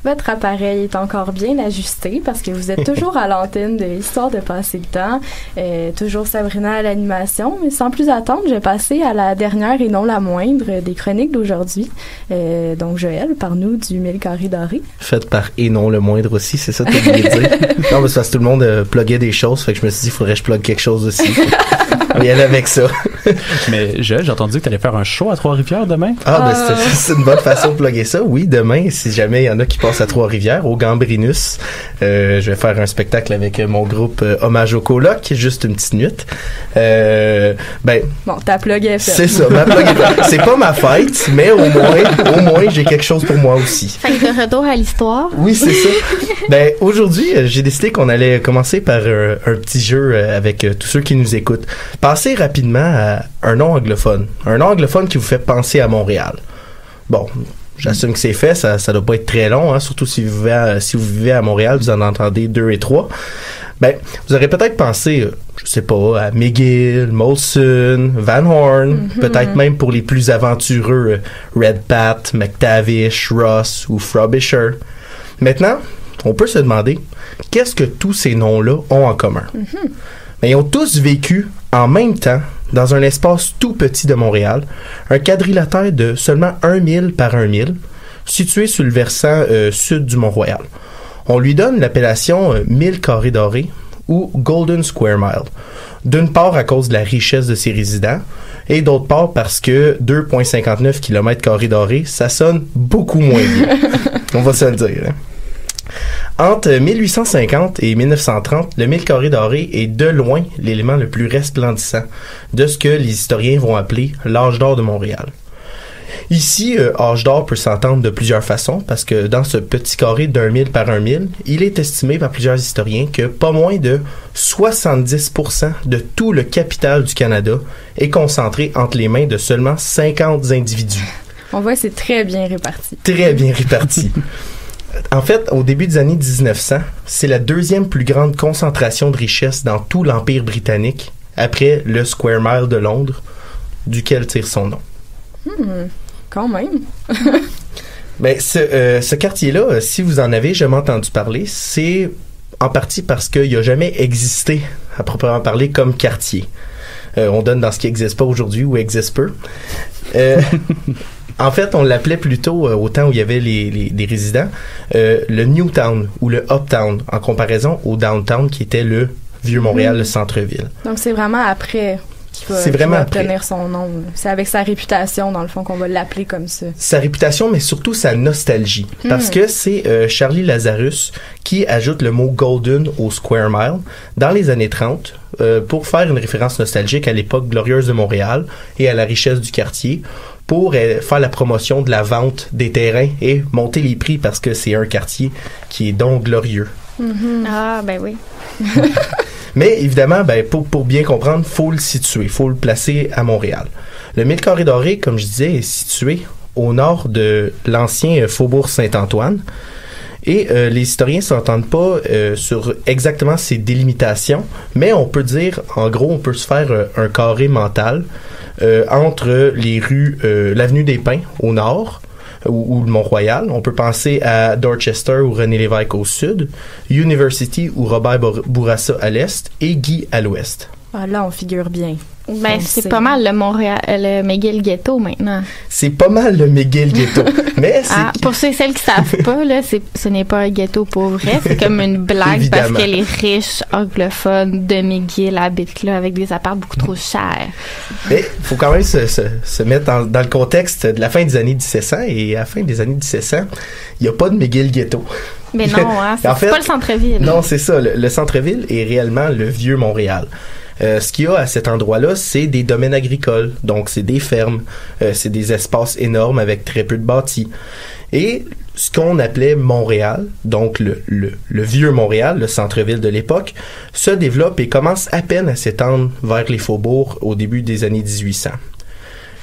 Votre appareil est encore bien ajusté parce que vous êtes toujours à l'antenne de Histoire de passer le temps. Toujours Sabrina à l'animation, mais sans plus attendre, je vais passer à la dernière et non la moindre des chroniques d'aujourd'hui. Donc Joël, parle-nous du 1000 carrés dorés. Faite par et non le moindre aussi, c'est ça que tu voulais dire? Non, mais c'est parce que tout le monde pluguait des choses, fait que je me suis dit, il faudrait que je plug quelque chose aussi. On va y aller avec ça. Mais j'ai entendu que tu allais faire un show à Trois-Rivières demain. Ah, ben c'est une bonne façon de plugger ça. Oui, demain, si jamais il y en a qui passent à Trois-Rivières, au Gambrinus, je vais faire un spectacle avec mon groupe Hommage au coloc, juste une petite nuit. Bon, ta plug est faite. C'est ça, ma plug est faite. C'est pas ma fête, mais au moins, j'ai quelque chose pour moi aussi. Fait que de retour à l'histoire. Oui, c'est ça. Aujourd'hui, j'ai décidé qu'on allait commencer par un petit jeu avec tous ceux qui nous écoutent. Pensez rapidement à un nom anglophone. Un nom anglophone qui vous fait penser à Montréal. Bon, j'assume que c'est fait, ça doit pas être très long, hein, surtout si vous vivez à Montréal, vous en entendez 2 et 3. Vous aurez peut-être pensé, je sais pas, à McGill, Molson, Van Horn, peut-être même pour les plus aventureux, Redpath, McTavish, Ross ou Frobisher. Maintenant, on peut se demander, qu'est-ce que tous ces noms-là ont en commun? Ils ont tous vécu en même temps dans un espace tout petit de Montréal, un quadrilatère de seulement 1 000 par 1 000, situé sur le versant sud du Mont-Royal. On lui donne l'appellation 1000 carrés dorés ou Golden Square Mile, d'une part à cause de la richesse de ses résidents, et d'autre part parce que 2,59 km² dorés, ça sonne beaucoup moins bien. On va se le dire, hein. Entre 1850 et 1930, le 1000 carrés dorés est de loin l'élément le plus resplendissant de ce que les historiens vont appeler l'âge d'or de Montréal. Ici, âge d'or peut s'entendre de plusieurs façons parce que dans ce petit carré d'1 000 par 1 000, il est estimé par plusieurs historiens que pas moins de 70% de tout le capital du Canada est concentré entre les mains de seulement 50 individus. On voit que c'est très bien réparti. Très bien réparti. En fait, au début des années 1900, c'est la deuxième plus grande concentration de richesse dans tout l'Empire britannique, après le Square Mile de Londres, duquel tire son nom. Quand même. Ce quartier-là, si vous en avez jamais entendu parler, c'est en partie parce qu'il n'a jamais existé, à proprement parler, comme quartier. On donne dans ce qui n'existe pas aujourd'hui ou existe peu. En fait, on l'appelait plutôt, au temps où il y avait des résidents, le Newtown ou le Uptown, en comparaison au Downtown qui était le Vieux-Montréal, le centre-ville. Donc, c'est vraiment après qu'il va obtenir son nom. C'est avec sa réputation, dans le fond, qu'on va l'appeler comme ça. Sa réputation, mais surtout sa nostalgie. Parce que c'est Charlie Lazarus qui ajoute le mot Golden au Square Mile dans les années 30, pour faire une référence nostalgique à l'époque glorieuse de Montréal et à la richesse du quartier, pour faire la promotion de la vente des terrains et monter les prix parce que c'est un quartier qui est donc glorieux. Mm-hmm. Ah, ben oui. Mais évidemment, pour bien comprendre, faut le situer, faut le placer à Montréal. Le 1000 carrés dorés, comme je disais, est situé au nord de l'ancien faubourg Saint-Antoine. Et les historiens s'entendent pas sur exactement ces délimitations, mais on peut dire, en gros, on peut se faire un carré mental entre les rues, l'avenue des Pins au nord, ou le Mont-Royal. On peut penser à Dorchester ou René Lévesque au sud, University ou Robert Bourassa à l'est et Guy à l'ouest. Ah, là, on figure bien. Ben, c'est pas mal le McGill Ghetto maintenant. C'est pas mal le McGill Ghetto. Mais pour ceux et celles qui savent pas, là, ce n'est pas un ghetto pour vrai. C'est comme une blague parce que les riches anglophones de McGill habitent là avec des apparts beaucoup trop chers. Mais il faut quand même se mettre dans le contexte de la fin des années 1700. Et à la fin des années 1700, il n'y a pas de McGill Ghetto. Mais non, hein, c'est pas le centre-ville. Non, c'est ça. Le centre-ville est réellement le vieux Montréal. Ce qu'il y a à cet endroit-là, c'est des domaines agricoles. Donc, c'est des fermes. C'est des espaces énormes avec très peu de bâtis. Et ce qu'on appelait Montréal, donc le vieux Montréal, le centre-ville de l'époque, se développe et commence à peine à s'étendre vers les faubourgs au début des années 1800.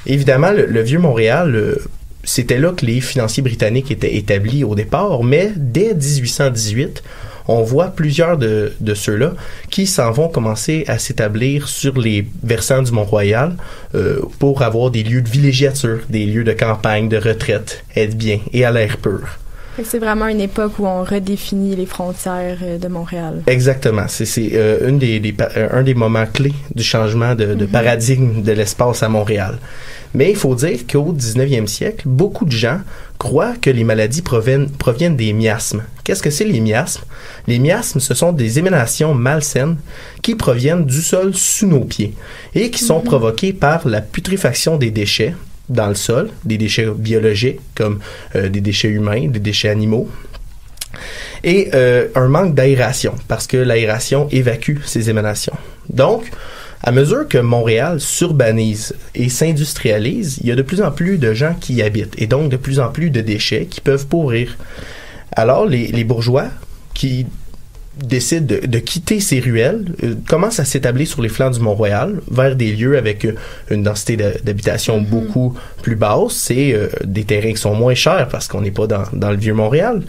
Évidemment, le vieux Montréal... c'était là que les financiers britanniques étaient établis au départ, mais dès 1818, on voit plusieurs de ceux-là qui s'en vont commencer à s'établir sur les versants du Mont-Royal pour avoir des lieux de villégiature, des lieux de campagne, de retraite, être bien et à l'air pur. C'est vraiment une époque où on redéfinit les frontières de Montréal. Exactement. C'est un des moments clés du changement de paradigme de l'espace à Montréal. Mais il faut dire qu'au 19e siècle, beaucoup de gens croient que les maladies proviennent des miasmes. Qu'est-ce que c'est les miasmes? Les miasmes, ce sont des émanations malsaines qui proviennent du sol sous nos pieds et qui sont provoquées par la putréfaction des déchets dans le sol, des déchets biologiques comme des déchets humains, des déchets animaux, et un manque d'aération parce que l'aération évacue ces émanations. Donc, à mesure que Montréal s'urbanise et s'industrialise, il y a de plus en plus de gens qui y habitent et donc de plus en plus de déchets qui peuvent pourrir. Alors, les bourgeois qui décident de quitter ces ruelles commencent à s'établir sur les flancs du Mont-Royal vers des lieux avec une densité d'habitation beaucoup plus basse et des terrains qui sont moins chers parce qu'on n'est pas dans le vieux Montréal.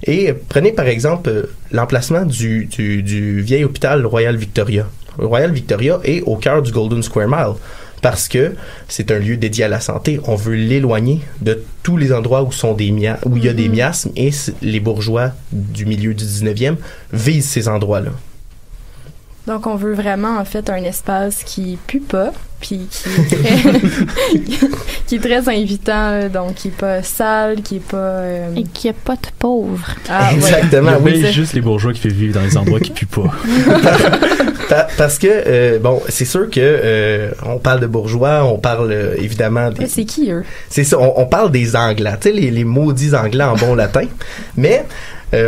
Et prenez par exemple l'emplacement du vieil hôpital Royal Victoria. Le Royal Victoria est au cœur du Golden Square Mile parce que c'est un lieu dédié à la santé. On veut l'éloigner de tous les endroits où il y a des miasmes et les bourgeois du milieu du 19e visent ces endroits-là. Donc, on veut vraiment, en fait, un espace qui pue pas, puis qui est très invitant, donc qui est pas sale, qui est pas... Et qui a pas de pauvres. Ah, exactement, oui. C'est juste les bourgeois qui fait vivre dans les endroits qui puent pas. Parce que, c'est sûr que on parle de bourgeois, on parle évidemment des... C'est qui, eux? C'est ça, on parle des Anglais, tu sais, les maudits Anglais en bon latin, mais...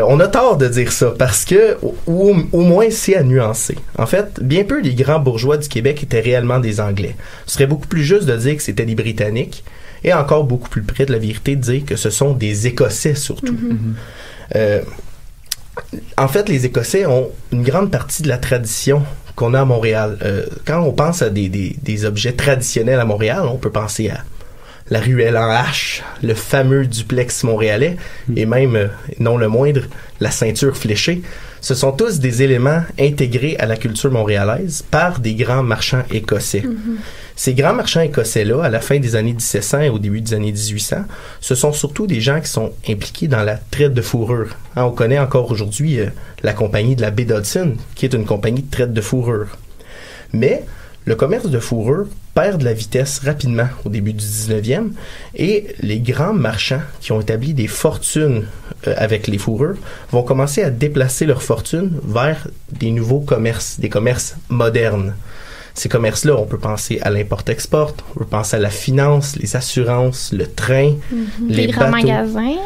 on a tort de dire ça parce que, ou au moins, c'est à nuancer. En fait, bien peu des grands bourgeois du Québec étaient réellement des Anglais. Ce serait beaucoup plus juste de dire que c'était des Britanniques et encore beaucoup plus près de la vérité de dire que ce sont des Écossais surtout. En fait, les Écossais ont une grande partie de la tradition qu'on a à Montréal. Quand on pense à des objets traditionnels à Montréal, on peut penser à la ruelle en H, le fameux duplex montréalais, et même, non le moindre, la ceinture fléchée. Ce sont tous des éléments intégrés à la culture montréalaise par des grands marchands écossais. Ces grands marchands écossais-là, à la fin des années 1700 et au début des années 1800, ce sont surtout des gens qui sont impliqués dans la traite de fourrure. On connaît encore aujourd'hui la compagnie de la baie d'Hudson, qui est une compagnie de traite de fourrure. Mais le commerce de fourrure perd de la vitesse rapidement au début du 19e et les grands marchands qui ont établi des fortunes avec les fourrures vont commencer à déplacer leurs fortunes vers des nouveaux commerces, des commerces modernes. Ces commerces-là, on peut penser à l'import-export, on peut penser à la finance, les assurances, le train, les grands bateaux. magasins.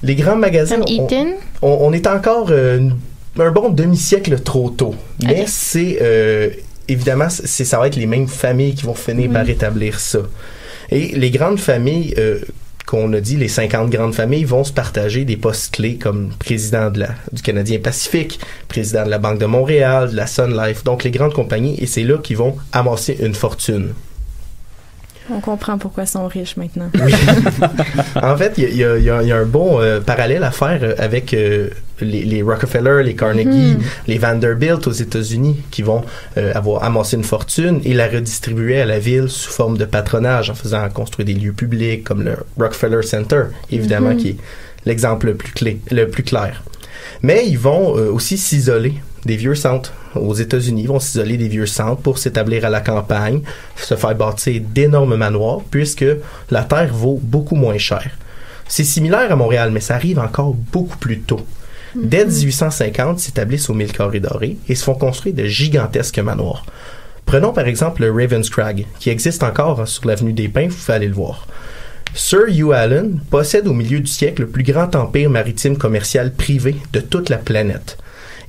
Les grands magasins, Comme Eaton. on est encore un bon demi-siècle trop tôt. Mais Ok. c'est évidemment, ça va être les mêmes familles qui vont finir par établir ça. Et les grandes familles, qu'on a dit, les 50 grandes familles, vont se partager des postes clés comme président du Canadien Pacifique, président de la Banque de Montréal, de la Sun Life, donc les grandes compagnies, et c'est là qu'ils vont amasser une fortune. On comprend pourquoi ils sont riches maintenant. Oui. En fait, il y a un bon parallèle à faire avec les Rockefeller, les Carnegie, les Vanderbilt aux États-Unis qui vont avoir amassé une fortune et la redistribuer à la ville sous forme de patronage en faisant construire des lieux publics comme le Rockefeller Center, évidemment, qui est l'exemple le plus clair. Mais ils vont aussi s'isoler des vieux centres. Aux États-Unis, ils vont s'isoler des vieux centres pour s'établir à la campagne, se faire bâtir d'énormes manoirs, puisque la terre vaut beaucoup moins cher. C'est similaire à Montréal, mais ça arrive encore beaucoup plus tôt. Dès 1850, ils s'établissent au Mille Carrés Dorés et se font construire de gigantesques manoirs. Prenons par exemple le Ravenscrag, qui existe encore sur l'avenue des Pins, vous pouvez aller le voir. Sir Hugh Allen possède au milieu du siècle le plus grand empire maritime commercial privé de toute la planète.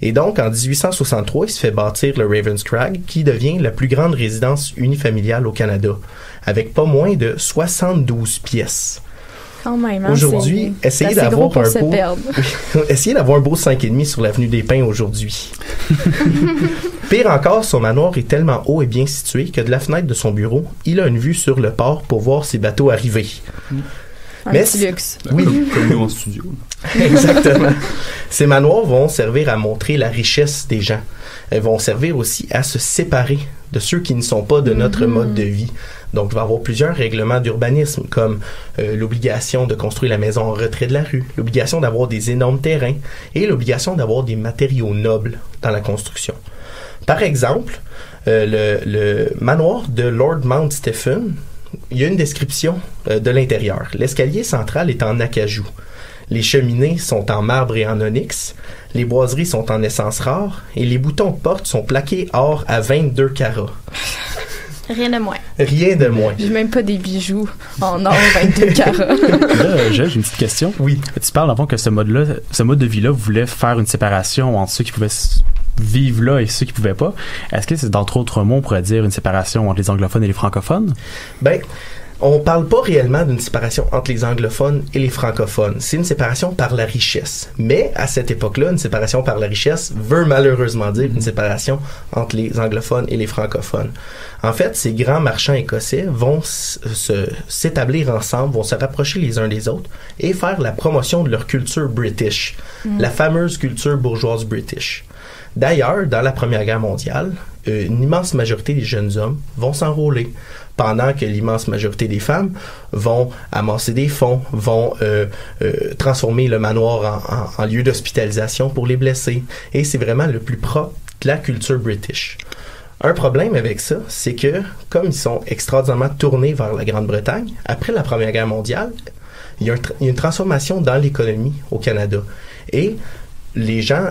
Et donc, en 1863, il se fait bâtir le Ravenscrag, qui devient la plus grande résidence unifamiliale au Canada, avec pas moins de 72 pièces. Quand même, hein, Aujourd'hui, essayez c'est assez gros d'avoir pour un se beau... perdre. essayez d'avoir un beau 5,5 sur l'avenue des Pins aujourd'hui. Pire encore, son manoir est tellement haut et bien situé que de la fenêtre de son bureau, il a une vue sur le port pour voir ses bateaux arriver. Un Mais petit luxe. Oui. Comme nous en studio. Exactement. Ces manoirs vont servir à montrer la richesse des gens. Elles vont servir aussi à se séparer de ceux qui ne sont pas de notre mode de vie. Donc, il va y avoir plusieurs règlements d'urbanisme, comme l'obligation de construire la maison en retrait de la rue, l'obligation d'avoir des énormes terrains et l'obligation d'avoir des matériaux nobles dans la construction. Par exemple, le manoir de Lord Mount Stephen, il y a une description de l'intérieur. L'escalier central est en acajou. Les cheminées sont en marbre et en onyx. Les boiseries sont en essence rare. Et les boutons de porte sont plaqués or à 22 carats. Rien de moins. Rien de moins. J'ai même pas des bijoux en or 22 carats. Là, j'ai une petite question. Oui. Tu parles avant que ce mode de vie-là voulait faire une séparation entre ceux qui pouvaient vivre là et ceux qui pouvaient pas. Est-ce que c'est, d'entre autres mots, on pourrait dire une séparation entre les anglophones et les francophones? Ben, on parle pas réellement d'une séparation entre les anglophones et les francophones. C'est une séparation par la richesse. Mais, à cette époque-là, une séparation par la richesse veut malheureusement dire une séparation entre les anglophones et les francophones. En fait, ces grands marchands écossais vont s'établir ensemble, vont se rapprocher les uns des autres et faire la promotion de leur culture british, la fameuse culture bourgeoise british. D'ailleurs, dans la Première Guerre mondiale, une immense majorité des jeunes hommes vont s'enrôler, pendant que l'immense majorité des femmes vont amasser des fonds, vont transformer le manoir en lieu d'hospitalisation pour les blessés. Et c'est vraiment le plus propre de la culture british. Un problème avec ça, c'est que, comme ils sont extraordinairement tournés vers la Grande-Bretagne, après la Première Guerre mondiale, il y a une transformation dans l'économie au Canada. Et les gens,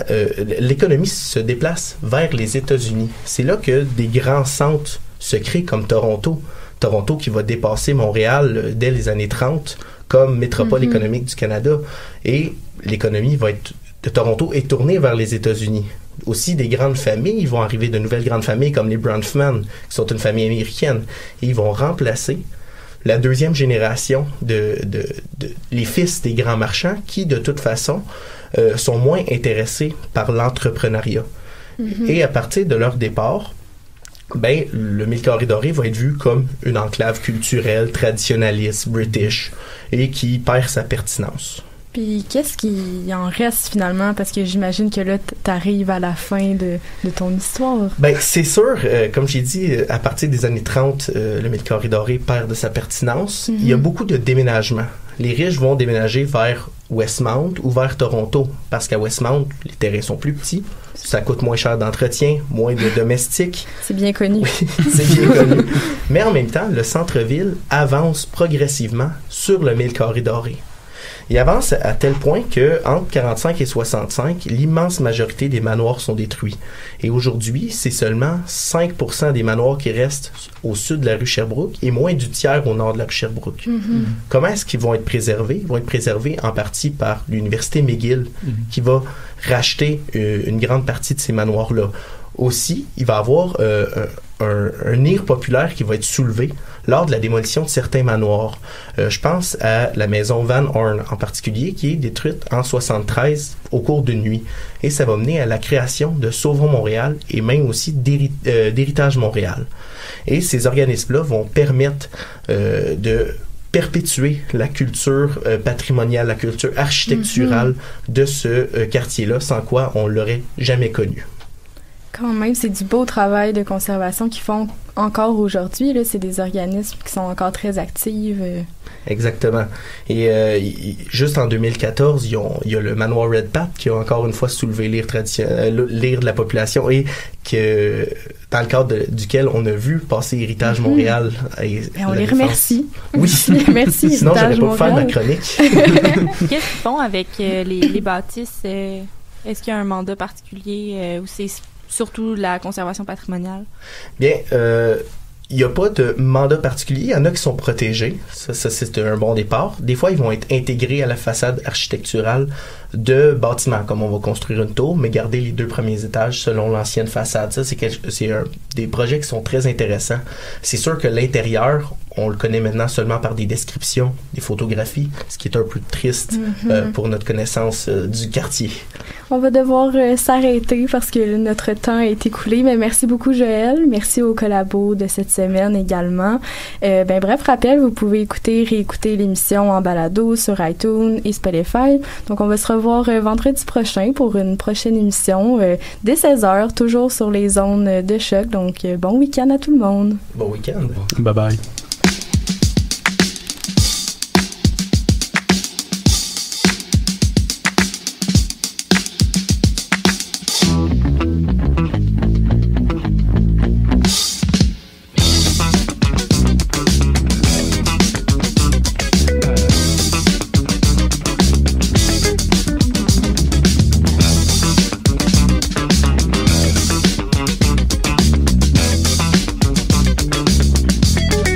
l'économie se déplace vers les États-Unis. C'est là que des grands centres se créent comme Toronto. Toronto qui va dépasser Montréal dès les années 30 comme métropole économique du Canada. Et l'économie de Toronto est tournée vers les États-Unis. Aussi, des grandes familles vont arriver, de nouvelles grandes familles comme les Bronfman, qui sont une famille américaine. Et ils vont remplacer la deuxième génération les fils des grands marchands qui, de toute façon, sont moins intéressés par l'entrepreneuriat. Et à partir de leur départ, ben, le Mille Carrés Dorés va être vu comme une enclave culturelle, traditionnaliste, british, et qui perd sa pertinence. Puis qu'est-ce qui en reste finalement? Parce que j'imagine que là, t'arrives à la fin de ton histoire. Ben, c'est sûr, comme j'ai dit, à partir des années 30, le Mille Carrés Dorés perd de sa pertinence. Il y a beaucoup de déménagements. Les riches vont déménager vers Westmount ou vers Toronto, parce qu'à Westmount, les terrains sont plus petits, ça coûte moins cher d'entretien, moins de domestiques. C'est bien connu. Oui, c'est bien connu. Mais en même temps, le centre-ville avance progressivement sur le Mille Carrés Dorés. Il avance à tel point que entre 45 et 65, l'immense majorité des manoirs sont détruits. Et aujourd'hui, c'est seulement 5% des manoirs qui restent au sud de la rue Sherbrooke et moins du tiers au nord de la rue Sherbrooke. Comment est-ce qu'ils vont être préservés? Ils vont être préservés en partie par l'Université McGill qui va racheter une grande partie de ces manoirs-là. Aussi, il va y avoir un nid populaire qui va être soulevé lors de la démolition de certains manoirs. Je pense à la maison Van Horn en particulier, qui est détruite en 73 au cours d'une nuit. Et ça va mener à la création de Sauvons Montréal et même aussi d'Héritage Montréal. Et ces organismes-là vont permettre de perpétuer la culture patrimoniale, la culture architecturale de ce quartier-là, sans quoi on l'aurait jamais connu. Quand même, c'est du beau travail de conservation qu'ils font encore aujourd'hui. Là, c'est des organismes qui sont encore très actifs. Exactement. Et juste en 2014, il y a le manoir Red Pat qui a encore une fois soulevé l'ire de la population et que dans le cadre duquel on a vu passer Héritage Montréal. Et on les remercie. Oui. Merci. Sinon, j'aurais pas pu faire ma chronique. Qu'est-ce qu'ils font avec les bâtisses? Est-ce qu'il y a un mandat particulier ou c'est surtout la conservation patrimoniale? Bien, il n'y a pas de mandat particulier. Il y en a qui sont protégés. Ça, c'est un bon départ. Des fois, ils vont être intégrés à la façade architecturale de bâtiments, comme on va construire une tour, mais garder les 2 premiers étages selon l'ancienne façade. Ça, c'est des projets qui sont très intéressants. C'est sûr que l'intérieur, on le connaît maintenant seulement par des descriptions, des photographies, ce qui est un peu triste pour notre connaissance du quartier. On va devoir s'arrêter parce que notre temps est écoulé, mais merci beaucoup Joël, merci aux collabos de cette semaine également. Bref, rappel, vous pouvez réécouter l'émission en balado sur iTunes et Spotify. Donc on va se revoir vendredi prochain pour une prochaine émission dès 16h, toujours sur les ondes de choc. Donc bon week-end à tout le monde. Bon week-end. Bye bye.